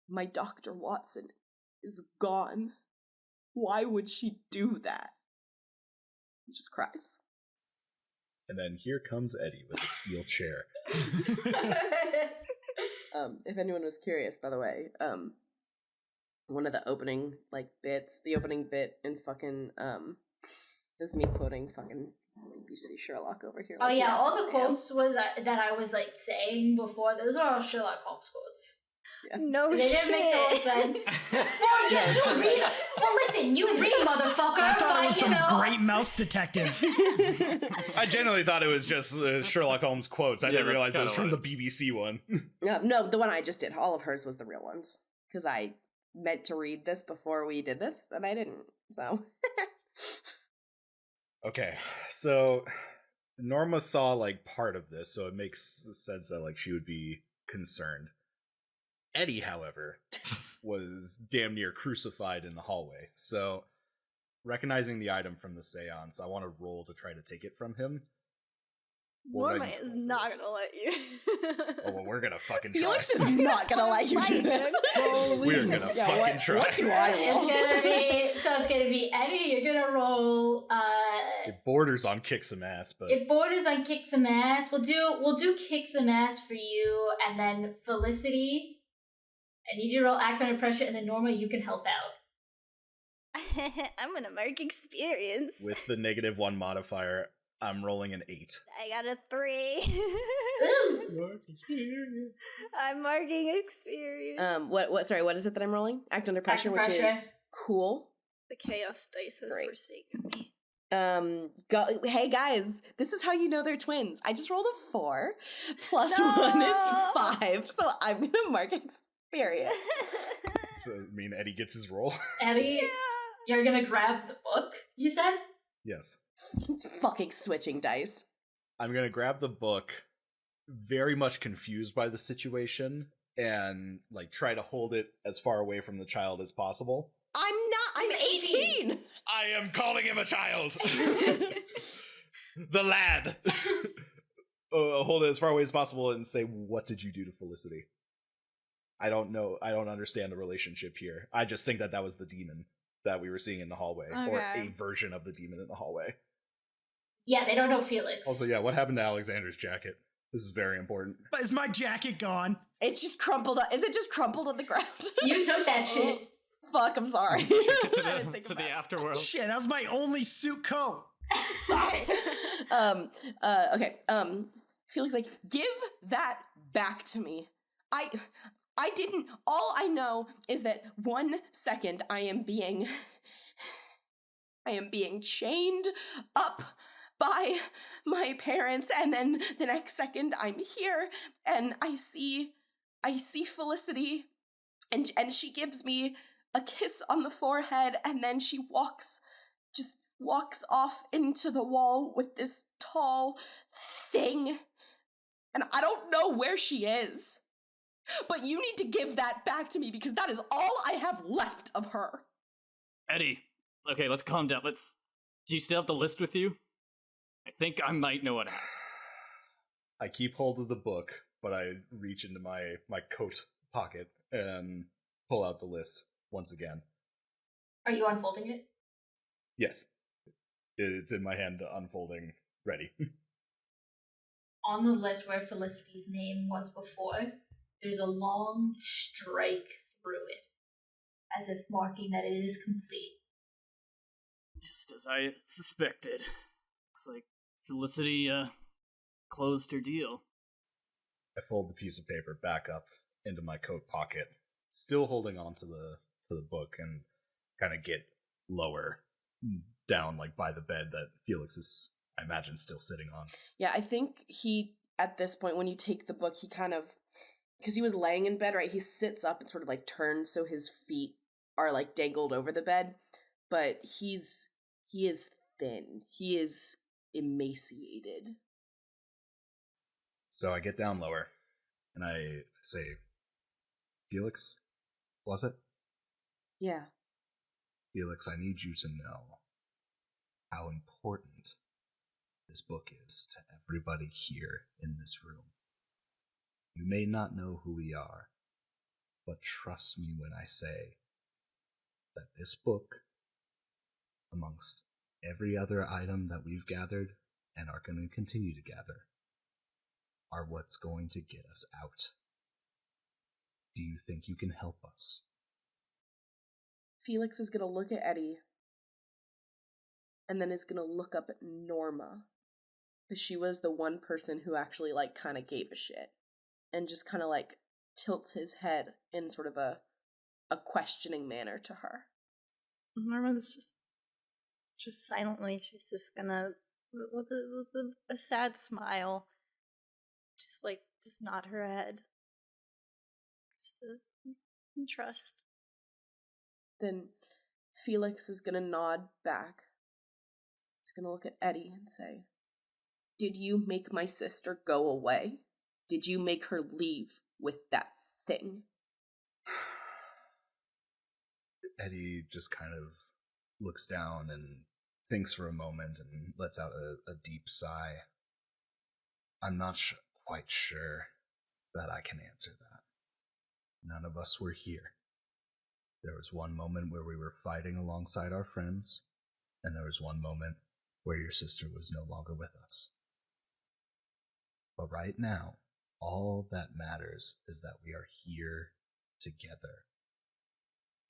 my Dr. Watson, is gone. Why would she do that?" He just cries. And then here comes Eddie with a steel chair. If anyone was curious, by the way, one of the opening bits, the opening bit in fucking is me quoting fucking BBC Sherlock over here. Oh like, yeah, yes, all I the am. quotes that I was like saying before, those are all Sherlock Holmes quotes. Yeah. No They shit. didn't make total sense. Well, yeah, you read. Well, listen, you read, motherfucker. I thought it was but you the know, Great Mouse Detective. I genuinely thought it was just Sherlock Holmes quotes. I Yeah, didn't that's realize it was kinda from the BBC one. No, the one I just did. All of hers was the real ones because I meant to read this before we did this, and I didn't. So. Okay, so Norma saw part of this, so it makes sense that she would be concerned. Eddie, however, was damn near crucified in the hallway. So, recognizing the item from the seance, I want to roll to try to take it from him. What would I Norma need to is roll for not this? gonna let you. Oh, well, we're gonna fucking try. Felix is not gonna let you do this. We're gonna fucking try. What do I roll? it's gonna be Eddie. You're gonna roll. It borders on kick some ass, but It borders on kick some ass. We'll do kick some ass for you, and then Felicity. I need you to roll act under pressure, and then Norma, you can help out. I'm gonna mark experience. with the -1 modifier, I'm rolling an 8. I got a 3. Ooh. I'm marking experience. What is it that I'm rolling? Act under pressure, Act under which is pressure. cool. The chaos dice has Great. forsaken me. Hey guys, this is how you know they're twins. I just rolled a 4 plus No! 1 is 5, so I'm gonna mark experience. So, I mean, Eddie gets his roll. Eddie, you're gonna grab the book. You said. Yes. Fucking switching dice. I'm gonna grab the book, very much confused by the situation, and try to hold it as far away from the child as possible. I'm 18. I am calling him a child. The lad. Hold it as far away as possible and say, "What did you do to Felicity?" I don't know. I don't understand the relationship here. I just think that was the demon that we were seeing in the hallway, or Okay. a version of the demon in the hallway. Yeah, they don't know Felix. Also, yeah, what happened to Alexander's jacket? This is very important. But is my jacket gone? It's just crumpled up. Is it just crumpled on the ground? You took that shit. Fuck, I'm sorry. Took it I didn't think to the about it. afterworld. Shit, that was my only suit coat. Sorry. Okay. Felix give that back to me. I didn't. All I know is that 1 second I am being chained up by my parents, and then the next second I'm here and I see Felicity, and she gives me a kiss on the forehead, and then she walks off into the wall with this tall thing, and I don't know where she is. But you need to give that back to me, because that is all I have left of her. Eddie, okay, let's calm down. Do you still have the list with you? I think I might know what happened. I keep hold of the book, but I reach into my coat pocket and pull out the list once again. Are you unfolding it? Yes. It's in my hand, unfolding, ready. On the list where Felicity's name was before, there's a long strike through it, as if marking that it is complete. Just as I suspected. Looks like Felicity, closed her deal. I fold the piece of paper back up into my coat pocket, still holding on to the book, and kind of get lower down, like by the bed that Felix is, I imagine, still sitting on. Yeah, I think he, at this point, when you take the book, he kind of, because he was laying in bed, right, he sits up and sort of like turns so his feet are like dangled over the bed, but he is thin. He is emaciated. So I get down lower, and I say, Felix, was it? Yeah. Felix, I need you to know how important this book is to everybody here in this room. You may not know who we are, but trust me when I say that this book, amongst every other item that we've gathered and are going to continue to gather, are what's going to get us out. Do you think you can help us? Felix is going to look at Eddie, and then is going to look up at Norma, because she was the one person who actually, like, kind of gave a shit, and just kind of, like, tilts his head in sort of a questioning manner to her. Norma's just silently, she's just gonna, with a sad smile, just nod her head. Just to trust. Then Felix is gonna nod back. He's gonna look at Eddie and say, "Did you make my sister go away? Did you make her leave with that thing?" Eddie just kind of looks down and thinks for a moment and lets out a deep sigh. I'm not quite sure that I can answer that. None of us were here. There was one moment where we were fighting alongside our friends, and there was one moment where your sister was no longer with us. But right now, all that matters is that we are here together.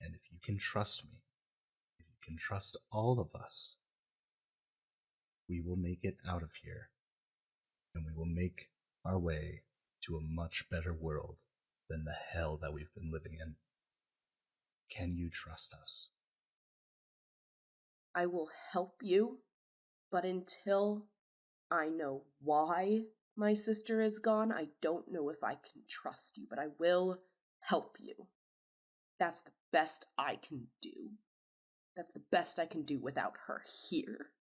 And if you can trust me, if you can trust all of us, we will make it out of here, and we will make our way to a much better world than the hell that we've been living in. Can you trust us? I will help you, but until I know why my sister is gone, I don't know if I can trust you, but I will help you. That's the best I can do. That's the best I can do without her here.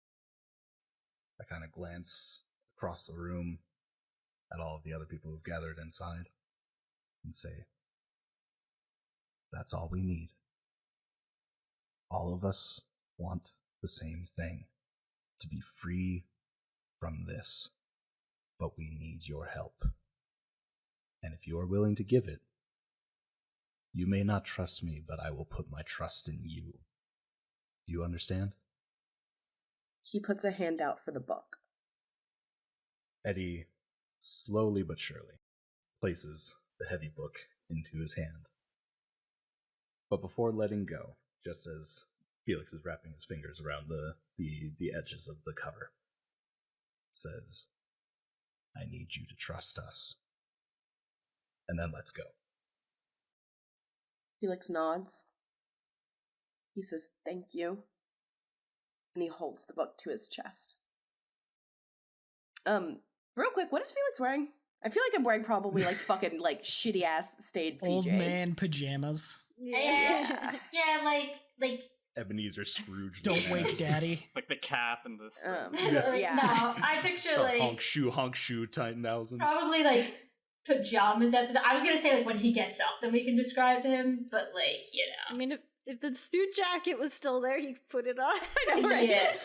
I kind of glance across the room at all of the other people who've gathered inside and say, that's all we need. All of us want the same thing, to be free from this, but we need your help. And if you are willing to give it, you may not trust me, but I will put my trust in you. Do you understand? He puts a hand out for the book. Eddie, slowly but surely, places the heavy book into his hand. But before letting go, just as Felix is wrapping his fingers around the edges of the cover, says, I need you to trust us. And then lets go. Felix nods. He says, "Thank you." And he holds the book to his chest. Real quick, what is Felix wearing? I feel like I'm wearing probably like fucking like shitty ass stained PJs. Old man pajamas. Yeah, like Ebenezer Scrooge. Don't wake daddy. Like the cap and the yeah. No, I picture like honk shoe, Titan thousands. probably like pajamas at the time. I was gonna say like when he gets up, then we can describe him, but like I mean, if the suit jacket was still there, you could put it on. I know, right? Yeah.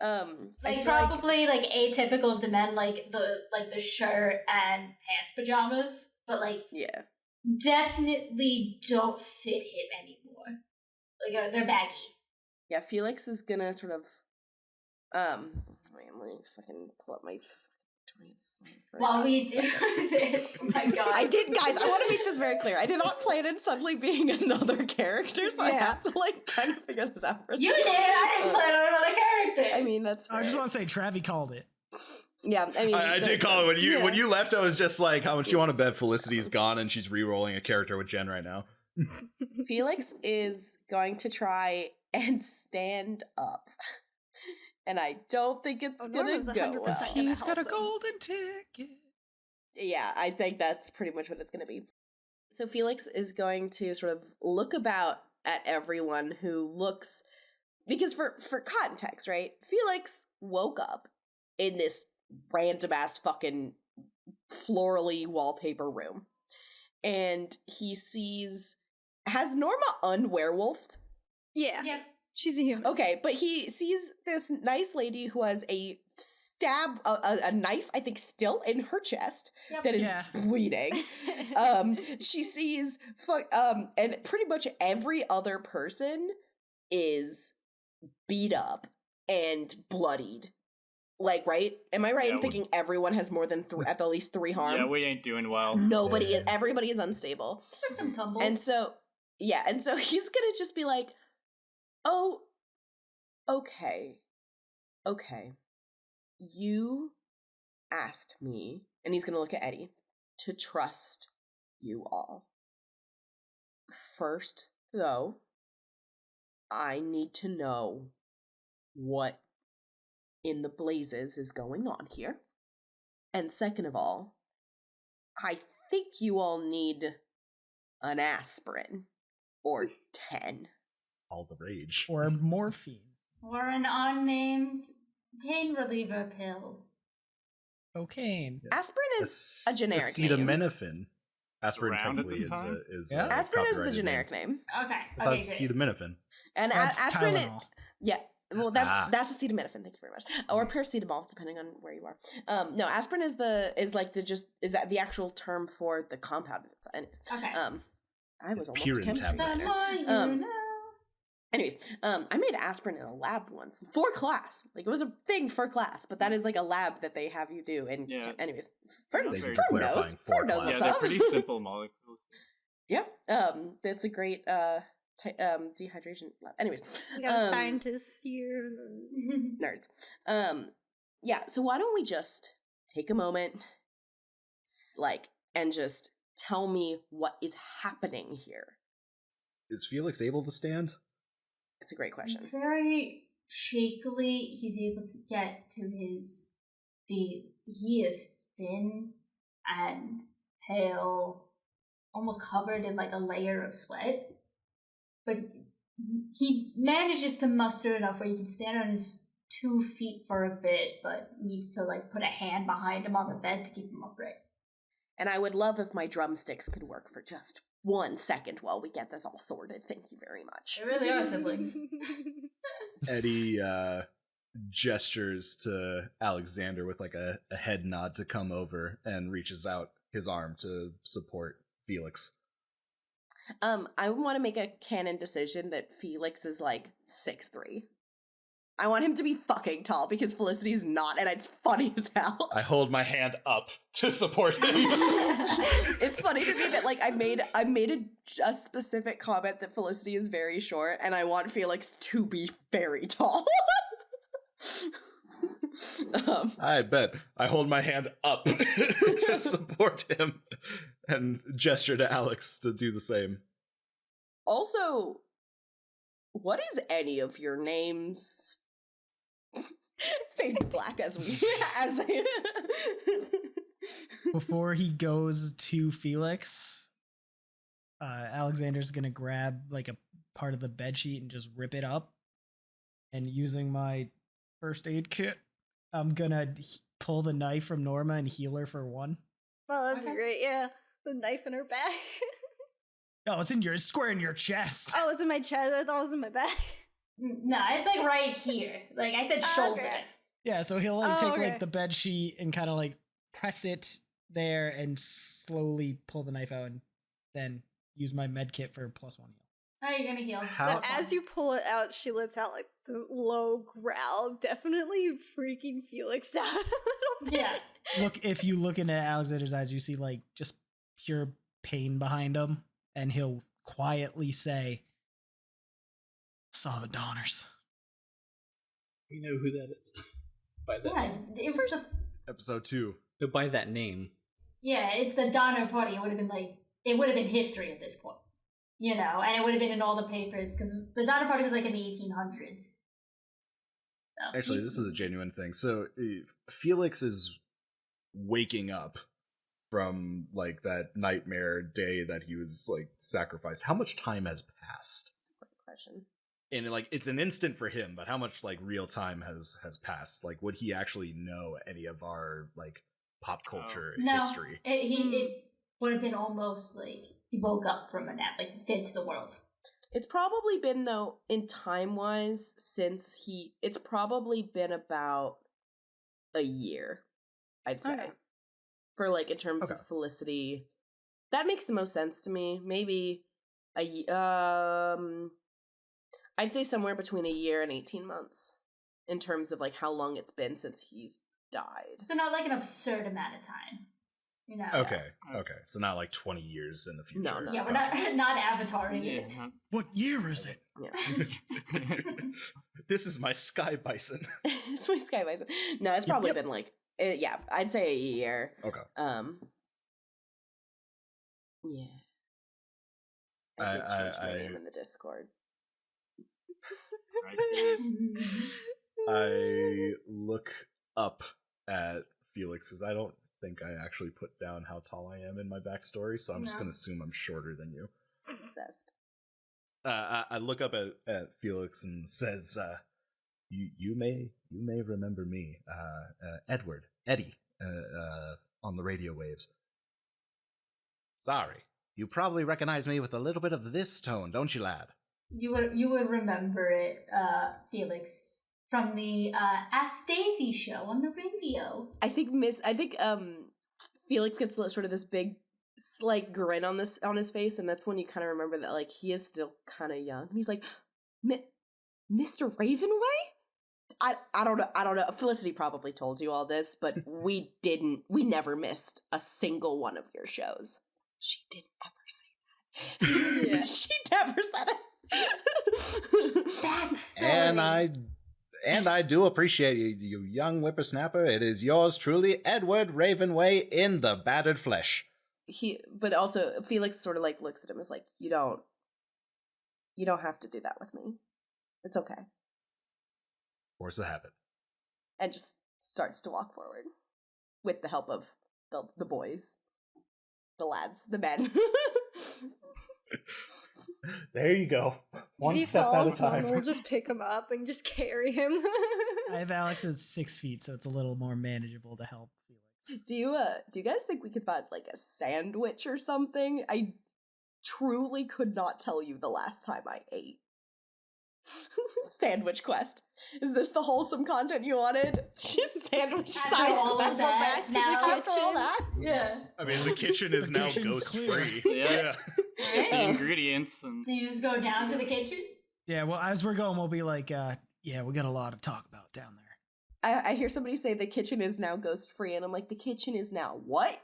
I Probably like atypical of the men, like the shirt and pants pajamas, but like yeah, definitely don't fit him anymore. Like they're baggy. yeah. Felix is gonna sort of wait, let me fucking pull up my While we do this, oh my god. I did, guys, I want to make this very clear. I did not plan on suddenly being another character, so I have to like kind of figure this out. You did! I didn't plan on another character! I mean, that's fair. I just want to say Travi called it. Yeah, I mean, I did call it when you left. I was just like, how much do you want to bet Felicity's gone and she's re-rolling a character with Jen right now? Felix is going to try and stand up. And I don't think it's gonna go well. He's got a golden ticket. Yeah, I think that's pretty much what it's gonna be. So Felix is going to sort of look about at everyone who looks, because for context, right? Felix woke up in this random ass fucking florally wallpaper room, and he has Norma unwerewolfed? Yeah. She's a human. Okay, but he sees this nice lady who has a a knife, I think, still in her chest that is bleeding. She sees, and pretty much every other person is beat up and bloodied. Like, right? Am I right in thinking everyone has more than at the least 3 harm? Yeah, we ain't doing well. Everybody is unstable. Some tumbles. And so he's gonna just be like, "Oh, okay. You asked me," and he's gonna look at Eddie, "to trust you all. First, though, I need to know what in the blazes is going on here. And second of all, I think you all need an aspirin or 10. All the rage. Or morphine. Or an unnamed pain reliever pill. Cocaine. Yes. Aspirin is a generic name. Acetaminophen. Aspirin Around at technically this time? is Aspirin is the copyrighted generic name. Okay. I thought it's acetaminophen. And That's aspirin Tylenol. yeah. Well, that's acetaminophen. Thank you very much. Or paracetamol, depending on where you are. No, aspirin is that the actual term for the compound. Okay. I was almost a Purine chemistry tablets. minor. Anyways, I made aspirin in a lab once for class. Like, it was a thing for class, but that is like a lab that they have you do. And anyways, Fern knows what's they're up. pretty simple molecules. Yeah, that's a great dehydration lab. Anyways, We got scientists here. nerds. Yeah. So why don't we just take a moment, and just tell me what is happening here? Is Felix able to stand? It's a great question. Very shakily, he's able to get to his feet. He is thin and pale, almost covered in like a layer of sweat. But he manages to muster enough where he can stand on his 2 feet for a bit, but needs to like put a hand behind him on the bed to keep him upright. And I would love if my drumsticks could work for just 1 second while we get this all sorted. Thank you very much. They really are siblings. Eddie gestures to Alexander with like a head nod to come over and reaches out his arm to support Felix. I want to make a canon decision that Felix is like 6'3". I want him to be fucking tall because Felicity's not, and it's funny as hell. I hold my hand up to support him. It's funny to me that like I made a specific comment that Felicity is very short, and I want Felix to be very tall. I bet. I hold my hand up to support him and gesture to Alex to do the same. Also, what is any of your names? Fade to black as they Before he goes to Felix, Alexander's gonna grab like a part of the bedsheet and just rip it up. And using my first aid kit, I'm gonna pull the knife from Norma and heal her for 1. Oh, that'd be great. Yeah, the knife in her back. Oh, it's square in your chest. Oh, it's in my chest. I thought it was in my back. No, it's like right here. Like I said, shoulder. Okay. Yeah, so he'll like take like the bed sheet and kind of like press it there and slowly pull the knife out and then use my med kit for +1 heal. How are you gonna heal? But as you pull it out, she lets out like the low growl, definitely freaking Felix out a little bit. Yeah. Look, if you look into Alexander's eyes, you see like just pure pain behind him, and he'll quietly say, "Saw the Donners." We know who that is. By that Yeah, it was the Episode 2. no, by that name. yeah, it's the Donner Party. It would have been history at this point. You know, and it would have been in all the papers because the Donner Party was like in the 1800s. So, Actually, this is a genuine thing. So, Felix is waking up from, like, that nightmare day that he was, like, sacrificed. How much time has passed? Great question. And, like, it's an instant for him, but how much, like, real time has passed? Like, would he actually know any of our, like, pop culture history? It would have been almost like he woke up from a nap, like dead to the world. It's probably been, though, in time-wise, it's probably been about a year, I'd say. Okay. For, like, in terms of Felicity. That makes the most sense to me. Maybe I'd say somewhere between a year and 18 months in terms of, like, how long it's been since he's died. So not like an absurd amount of time. You know? Okay. So not like 20 years in the future. No. Yeah, we're not avataring it. What year is it? Yeah. This is my sky bison. It's my sky bison. No, it's probably been like, I'd say a year. Okay. Yeah. I did change my name in the Discord. I look up at Felix because I don't think I actually put down how tall I am in my backstory, so I'm just gonna assume I'm shorter than you. Obsessed. I look up at Felix and says, "You may remember me, Eddie, on the radio waves. Sorry, you probably recognize me with a little bit of this tone, don't you, lad?" You would remember it, Felix, from the Ask Daisy show on the radio. I think Felix gets sort of this big slight grin on his face, and that's when you kind of remember that, like, he is still kind of young. He's like, Mr. Ravenway? I don't know. Felicity probably told you all this, but we never missed a single one of your shows. She didn't ever say that. Yeah. She never said it. And I do appreciate you young whippersnapper. It is yours truly, Edward Ravenway in the battered flesh. But also Felix sort of like looks at him as like, you don't have to do that with me. It's okay. Force the habit. And just starts to walk forward with the help of the boys, the lads, the men. There you go. One step at a time. We'll just pick him up and just carry him. I have Alex's 6 feet, so it's a little more manageable to help Felix. Do you guys think we could find like a sandwich or something? I truly could not tell you the last time I ate. Sandwich quest. Is this the wholesome content you wanted? Sandwich side all of that, back to now, the kitchen. All that? Yeah. I mean, the kitchen is The now kitchen's ghost clear. free. Yeah. The ingredients and So you just go down to the kitchen? Yeah, well, as we're going, we'll be like, yeah, we got a lot to talk about down there. I hear somebody say the kitchen is now ghost free, and I'm like, the kitchen is now what?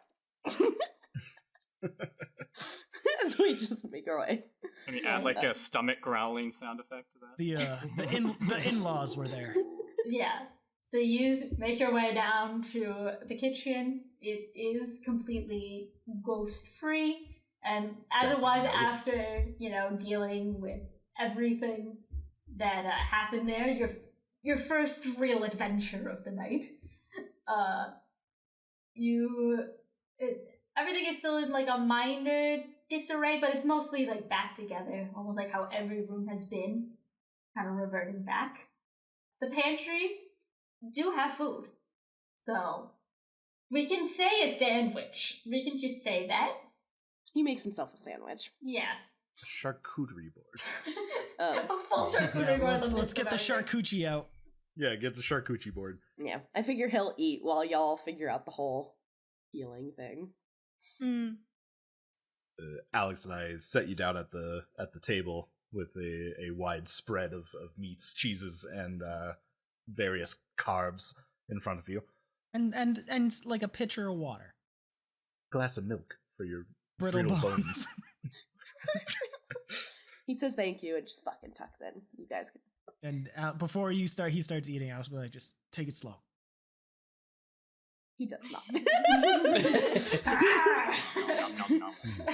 As we just make our way. Can you add like a stomach growling sound effect to that? The in-laws were there. Yeah. So you make your way down to the kitchen. It is completely ghost free. And as it was after, dealing with everything that happened there, your first real adventure of the night, everything is still in like a minor disarray, but it's mostly like back together, almost like how every room has been, kind of reverting back. The pantries do have food, so we can say a sandwich. We can just say that. He makes himself a sandwich. Yeah. Charcuterie board. A full charcuterie board. Let's get the charcuterie out. Yeah, get the charcuterie board. Yeah, I figure he'll eat while y'all figure out the whole healing thing. Alex and I set you down at the table with a wide spread of meats, cheeses, and various carbs in front of you. And like a pitcher of water. Glass of milk for your brittle bones. He says thank you and just fucking tucks in. You guys can. And before he starts eating, I was like, just take it slow. He does not.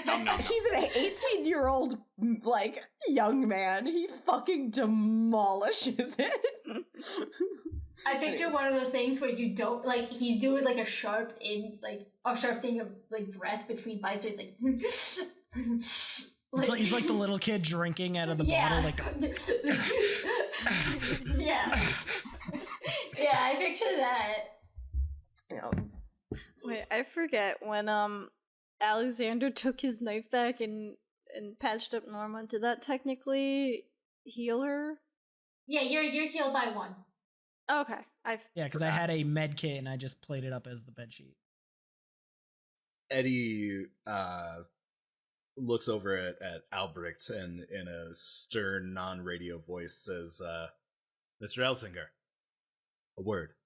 Nom, nom. He's an 18-year-old like young man. He fucking demolishes it. I picture one of those things where you don't like. He's doing like a sharp thing of like breath between bites. So he's like. He's like the little kid drinking out of the bottle. Like. Yeah. Yeah, I picture that. Wait, I forget when Alexander took his knife back and patched up Norma. Did that technically heal her? Yeah, you're healed by 1. Okay, because I had a med kit and I just played it up as the bed sheet. Eddie looks over at Albrecht and in a stern, non-radio voice says, "Mr. Elsinger, a word."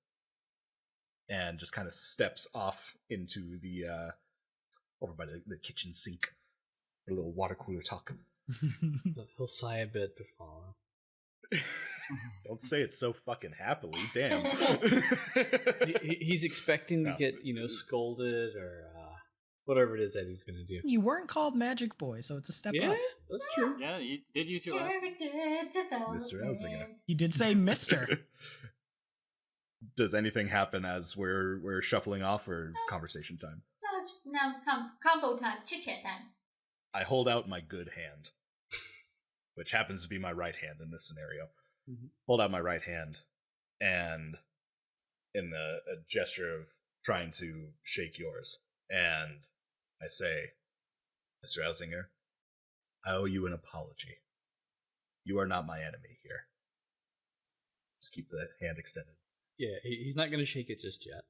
And just kind of steps off into the over by the kitchen sink for a little water cooler talk. He'll sigh a bit to follow. Don't say it so fucking happily, damn. He's expecting to get scolded or whatever it is that he's gonna do. You weren't called Magic Boy, so it's a step up. That's true. Yeah, you did use your last Mr. Elsinger. You did say Mister. Does anything happen as we're shuffling off, or conversation time? No, it's now combo time, chit-chat time. I hold out my good hand, which happens to be my right hand in this scenario. Mm-hmm. Hold out my right hand, and in a gesture of trying to shake yours, and I say, "Mr. Elsinger, I owe you an apology. You are not my enemy here." Just keep the hand extended. Yeah, he's not going to shake it just yet.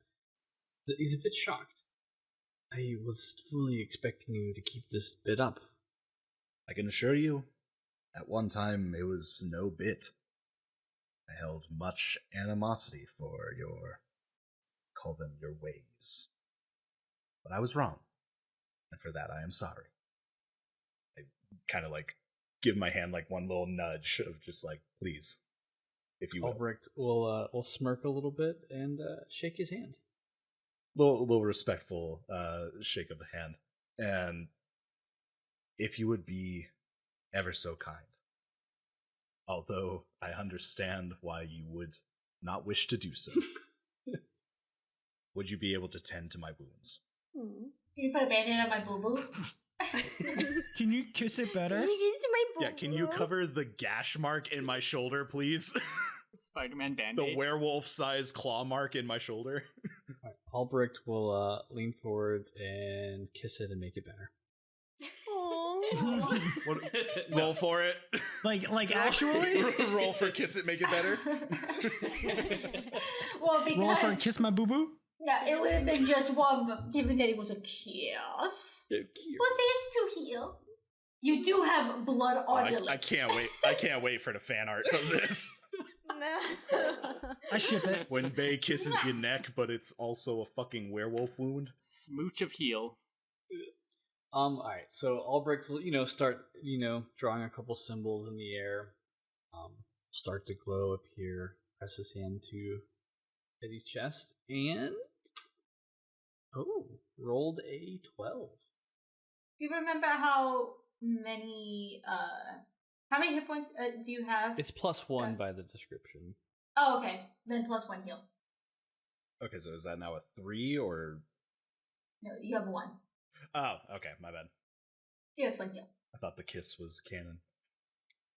He's a bit shocked. I was fully expecting you to keep this bit up. I can assure you, at one time it was no bit. I held much animosity for call them your ways. But I was wrong, and for that I am sorry. I kind of give my hand one little nudge of just please. If you Albrecht will smirk a little bit and shake his hand. Little respectful shake of the hand. And if you would be ever so kind, although I understand why you would not wish to do so, would you be able to tend to my wounds? Can you put a band-aid on my boo-boo? Can you kiss it better? Yeah, can you cover the gash mark in my shoulder, please? Spider-Man Band-Aid. The werewolf-sized claw mark in my shoulder. Right, Albrecht will lean forward and kiss it and make it better. Roll for it. Like actually? Roll for kiss it, make it better. Well, because roll for kiss my boo boo. Yeah, it would have been just one, but given that it was a kiss. So cute. Well, see, it's to heal. You do have blood on your lips. I can't wait. I can't wait for the fan art from this. I ship it. When Bay kisses your neck, but it's also a fucking werewolf wound. Smooch of heal. Alright, so Albrecht will, start, drawing a couple symbols in the air. Start to glow up here. Press his hand to Eddie's chest. And rolled a 12. Do you remember how many hit points do you have? It's +1 by the description. Oh, okay. Then +1 heal. Okay, so is that now a 3 or? No, you have 1. Oh, okay, my bad. Yeah, it's 1 heal. I thought the kiss was canon.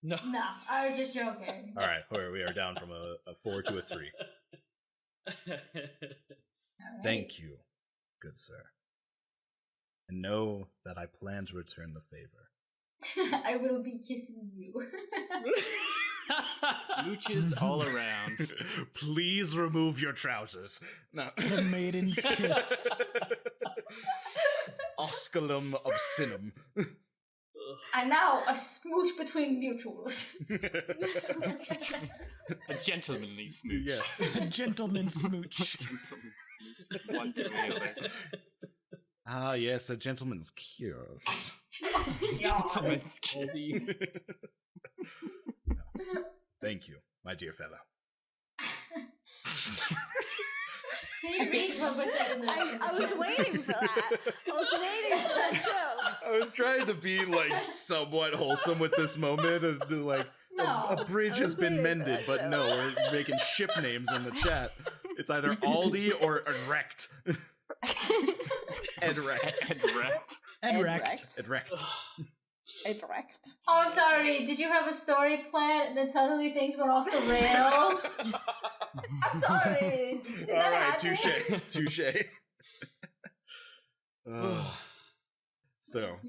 No. No, I was just joking. All right, we are down from a 4 to a 3. Right. Thank you, good sir. And know that I plan to return the favor. I will be kissing you. Smooches all around. Please remove your trousers. No. The maiden's kiss. Osculum obscenum. And now a smooch between mutuals. A gentlemanly smooch. Yes. A gentleman's smooch. Gentleman's smooch. One to the other. Ah, yes, a gentleman's kiss. Gentleman's kiss. Thank you, my dear fellow. Can you read what was said in the I was waiting for that. I was waiting for that joke. I was trying to be like somewhat wholesome with this moment, and like a bridge has been mended, but no, we're making ship names in the chat. It's either Aldi or Erect. Edrect. Edrect. Edrect. Oh, I'm sorry. Did you have a story plan and then suddenly things went off the rails? I'm sorry. Did All that right, happen? touche. So,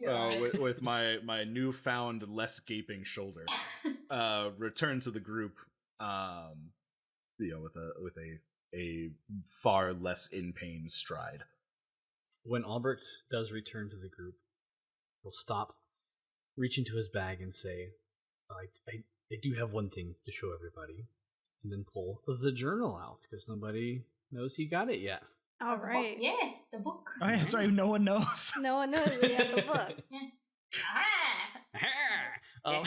with my newfound less gaping shoulder, return to the group, with a far less in pain stride. When Albert does return to the group, he'll stop, reach into his bag, and say, I do have one thing to show everybody. And then pull the journal out, because nobody knows he got it yet. All right. Yeah, the book. Oh, yeah, that's right. No one knows. No one knows we have the book. Oh.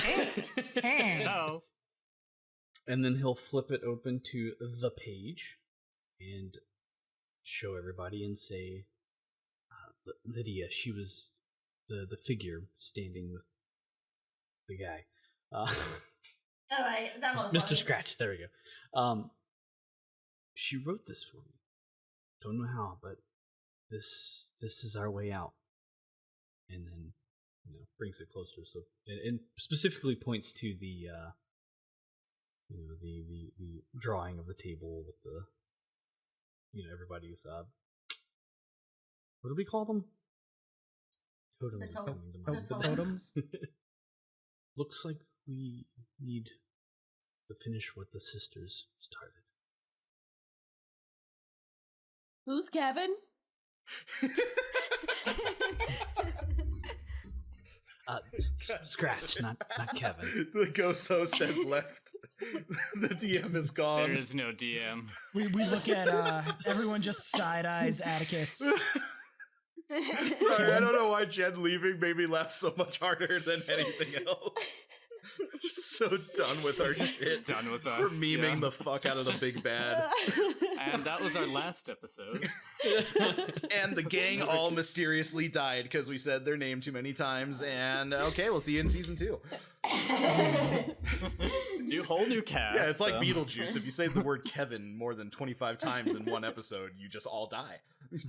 And then he'll flip it open to the page and show everybody and say, Lydia, she was the figure standing with the guy. All right, that was Mr. Scratch, there we go. She wrote this for me. Don't know how, but this is our way out. And then, brings it closer. So, and specifically points to the, the drawing of the table with the, everybody's, what do we call them? Totems. The totem. The Totems. Looks like we need to finish what the sisters started. Who's Kevin? Scratch, not Kevin. The ghost host has left. The DM is gone. There is no DM. We look at everyone just side eyes Atticus. Sorry, I don't know why Jen leaving made me laugh so much harder than anything else. Just so done with our shit. Done with us. We're memeing the fuck out of the big bad. And that was our last episode. And the gang all mysteriously died because we said their name too many times. And okay, we'll see you in season 2. Whole new cast. Yeah, it's like Beetlejuice. If you say the word Kevin more than 25 times in one episode, you just all die.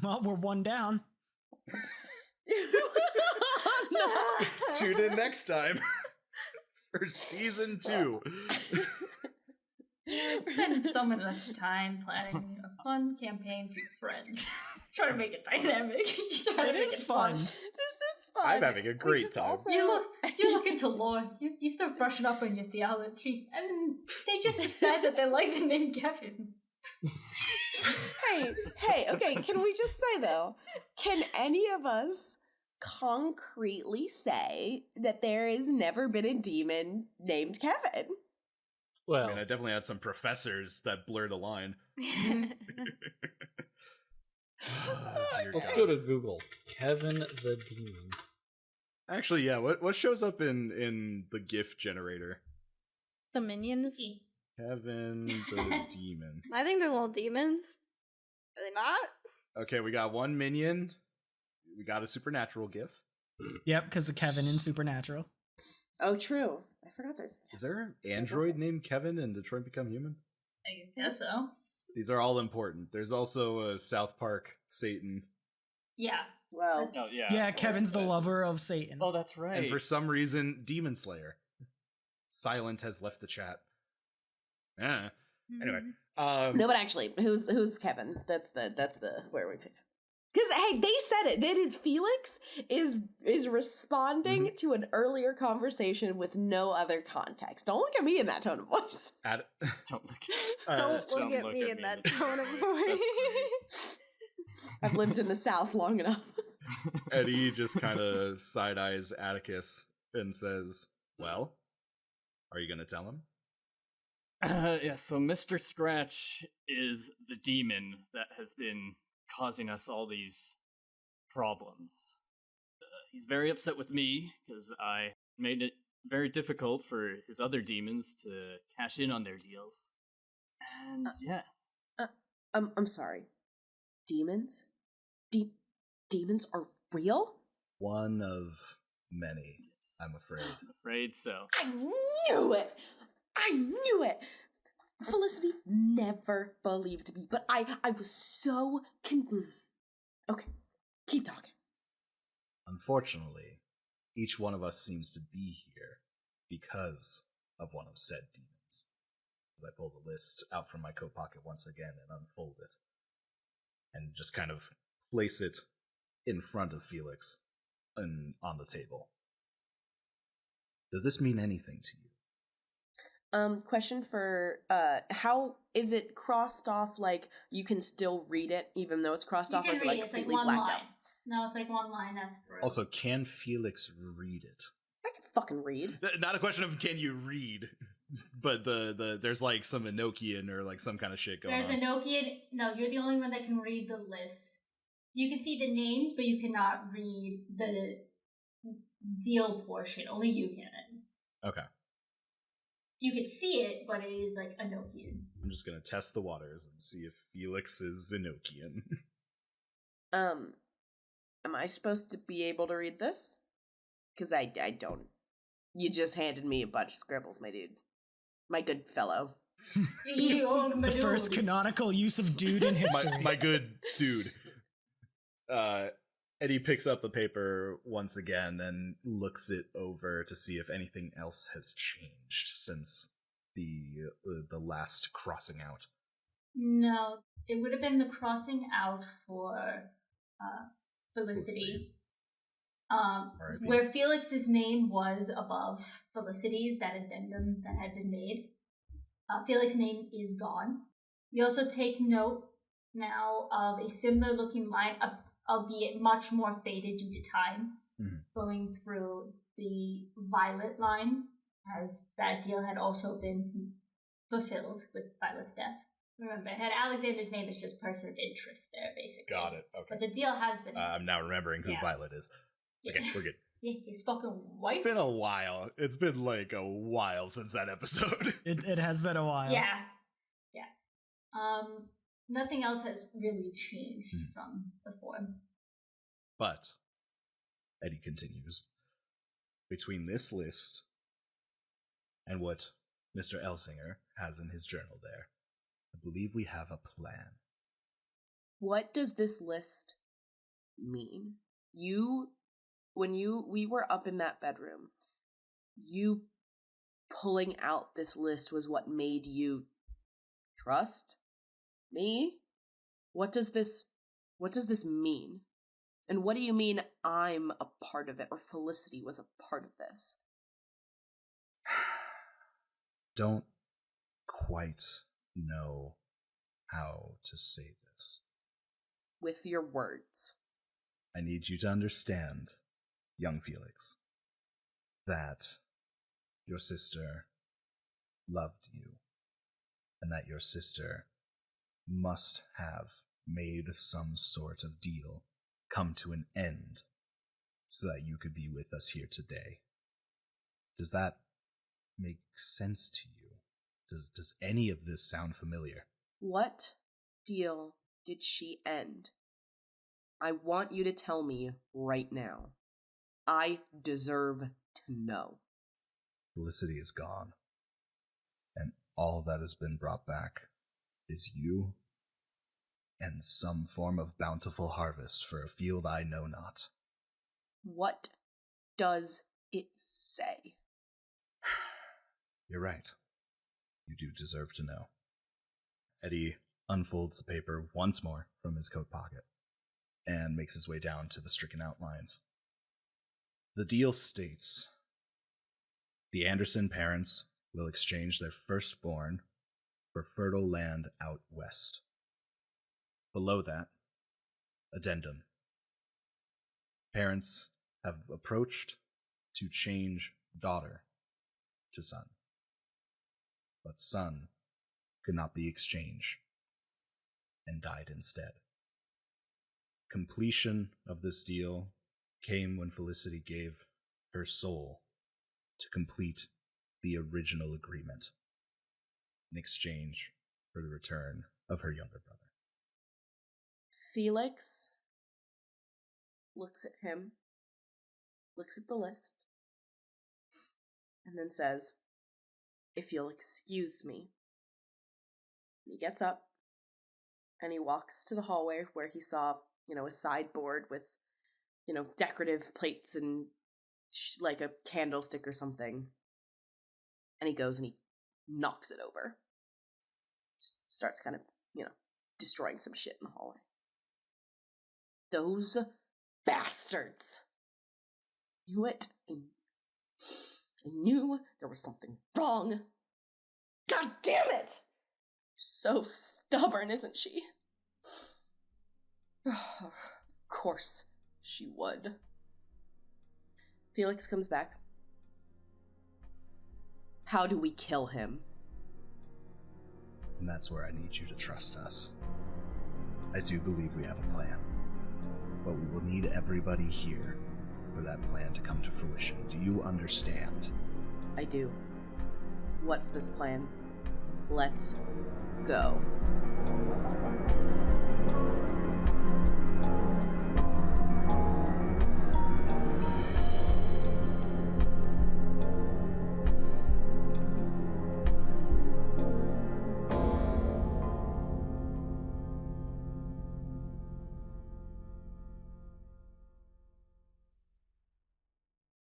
Well, we're one down. Tune in next time for season 2. Spend so much time planning a fun campaign for your friends. Try to make it dynamic. It is fun. This is fun. I'm having a great time. Also... You look into lore. You start brushing up on your theology, and then they just decide that they like the name Kevin. Hey, okay, can we just say though, can any of us concretely say that there has never been a demon named Kevin? Well, I mean, I definitely had some professors that blurred the line. Let's go to Google. Kevin the Demon. Actually, yeah, what shows up in the GIF generator? The minions? Kevin the Demon. I think they're little demons. Are they not? Okay, we got one minion. We got a supernatural GIF. Yep, because of Kevin in Supernatural. Oh, true. I forgot there's. Is there an android named Kevin in Detroit Become Human? I guess so. These are all important. There's also South Park Satan. Yeah. Well, Oh, yeah. Yeah, Kevin's the lover of Satan. Oh, that's right. And for some reason, Demon Slayer. Silent has left the chat. Yeah. Anyway. no, but actually, who's Kevin? That's the where we pick. Because hey, they said it. That is Felix is responding to an earlier conversation with no other context. Don't look at me in that tone of voice. Don't look Don't look at me in that tone of voice. I've lived in the South long enough. Eddie just kind of side-eyes Atticus and says, well, are you going to tell him? Yeah, so Mr. Scratch is the demon that has been causing us all these problems. He's very upset with me because I made it very difficult for his other demons to cash in on their deals. And yeah. I'm sorry. Demons? Demons are real? One of many, I'm afraid. I'm afraid so. I knew it! I knew it! Felicity never believed me, but I was so Okay, keep talking. Unfortunately, each one of us seems to be here because of one of said demons. As I pull the list out from my coat pocket once again and unfold it, and just kind of place it in front of Felix and on the table. Does this mean anything to you? Question for, how is it crossed off, like, you can still read it, even though it's crossed off, or is it, like, it's like completely one blacked line. out? No, it's like one line that's through. Also, can Felix read it? I can fucking read. Not a question of can you read, but there's, like, some Enochian or, like, some kind of shit going There's on. Enochian. No, you're the only one that can read the list. You can see the names, but you cannot read the deal portion. Only you can. Okay. You can see it, but it is like Enochian. I'm just gonna test the waters and see if Felix is Enochian. Am I supposed to be able to read this? Because I don't. You just handed me a bunch of scribbles, my dude. My good fellow. The first canonical use of dude in history. my good dude. Eddie picks up the paper once again and looks it over to see if anything else has changed since the last crossing out. No, it would have been the crossing out for Felicity. Where Felix's name was above Felicity's, that addendum that had been made. Felix's name is gone. We also take note now of a similar looking line, albeit much more faded due to time, going through the Violet line, as that deal had also been fulfilled with Violet's death. Remember, it had Alexander's name as just person of interest there, basically. Got it, okay. But the deal has been... I'm now remembering who Violet is. Yeah. Okay, we're good. Yeah, he's fucking white. It's been a while. It's been like a while since that episode. It has been a while. Yeah. Nothing else has really changed from before. But, Eddie continues, between this list and what Mr. Elsinger has in his journal there, I believe we have a plan. What does this list mean? We were up in that bedroom, you pulling out this list was what made you trust me? What does this mean? And what do you mean I'm a part of it, or Felicity was a part of this? Don't quite know how to say this. With your words. I need you to understand, young Felix, that your sister loved you, and that your sister must have made some sort of deal come to an end so that you could be with us here today. Does that make sense to you? Does any of this sound familiar? What deal did she end? I want you to tell me right now. I deserve to know. Felicity is gone. And all that has been brought back is you and some form of bountiful harvest for a field I know not. What does it say? You're right. You do deserve to know. Eddie unfolds the paper once more from his coat pocket and makes his way down to the stricken outlines. The deal states, the Anderson parents will exchange their firstborn for fertile land out west. Below that, addendum. Parents have approached to change daughter to son, but son could not be exchanged and died instead. Completion of this deal came when Felicity gave her soul to complete the original agreement in exchange for the return of her younger brother. Felix looks at him, looks at the list, and then says, "If you'll excuse me." He gets up and he walks to the hallway where he saw, a sideboard with, decorative plates and like a candlestick or something. And he goes and he knocks it over. Just starts kind of, destroying some shit in the hallway. Those bastards. Knew it. I knew there was something wrong. God damn it! So stubborn, isn't she? Of course she would. Felix comes back. How do we kill him? And that's where I need you to trust us. I do believe we have a plan, but we will need everybody here for that plan to come to fruition. Do you understand? I do. What's this plan? Let's go.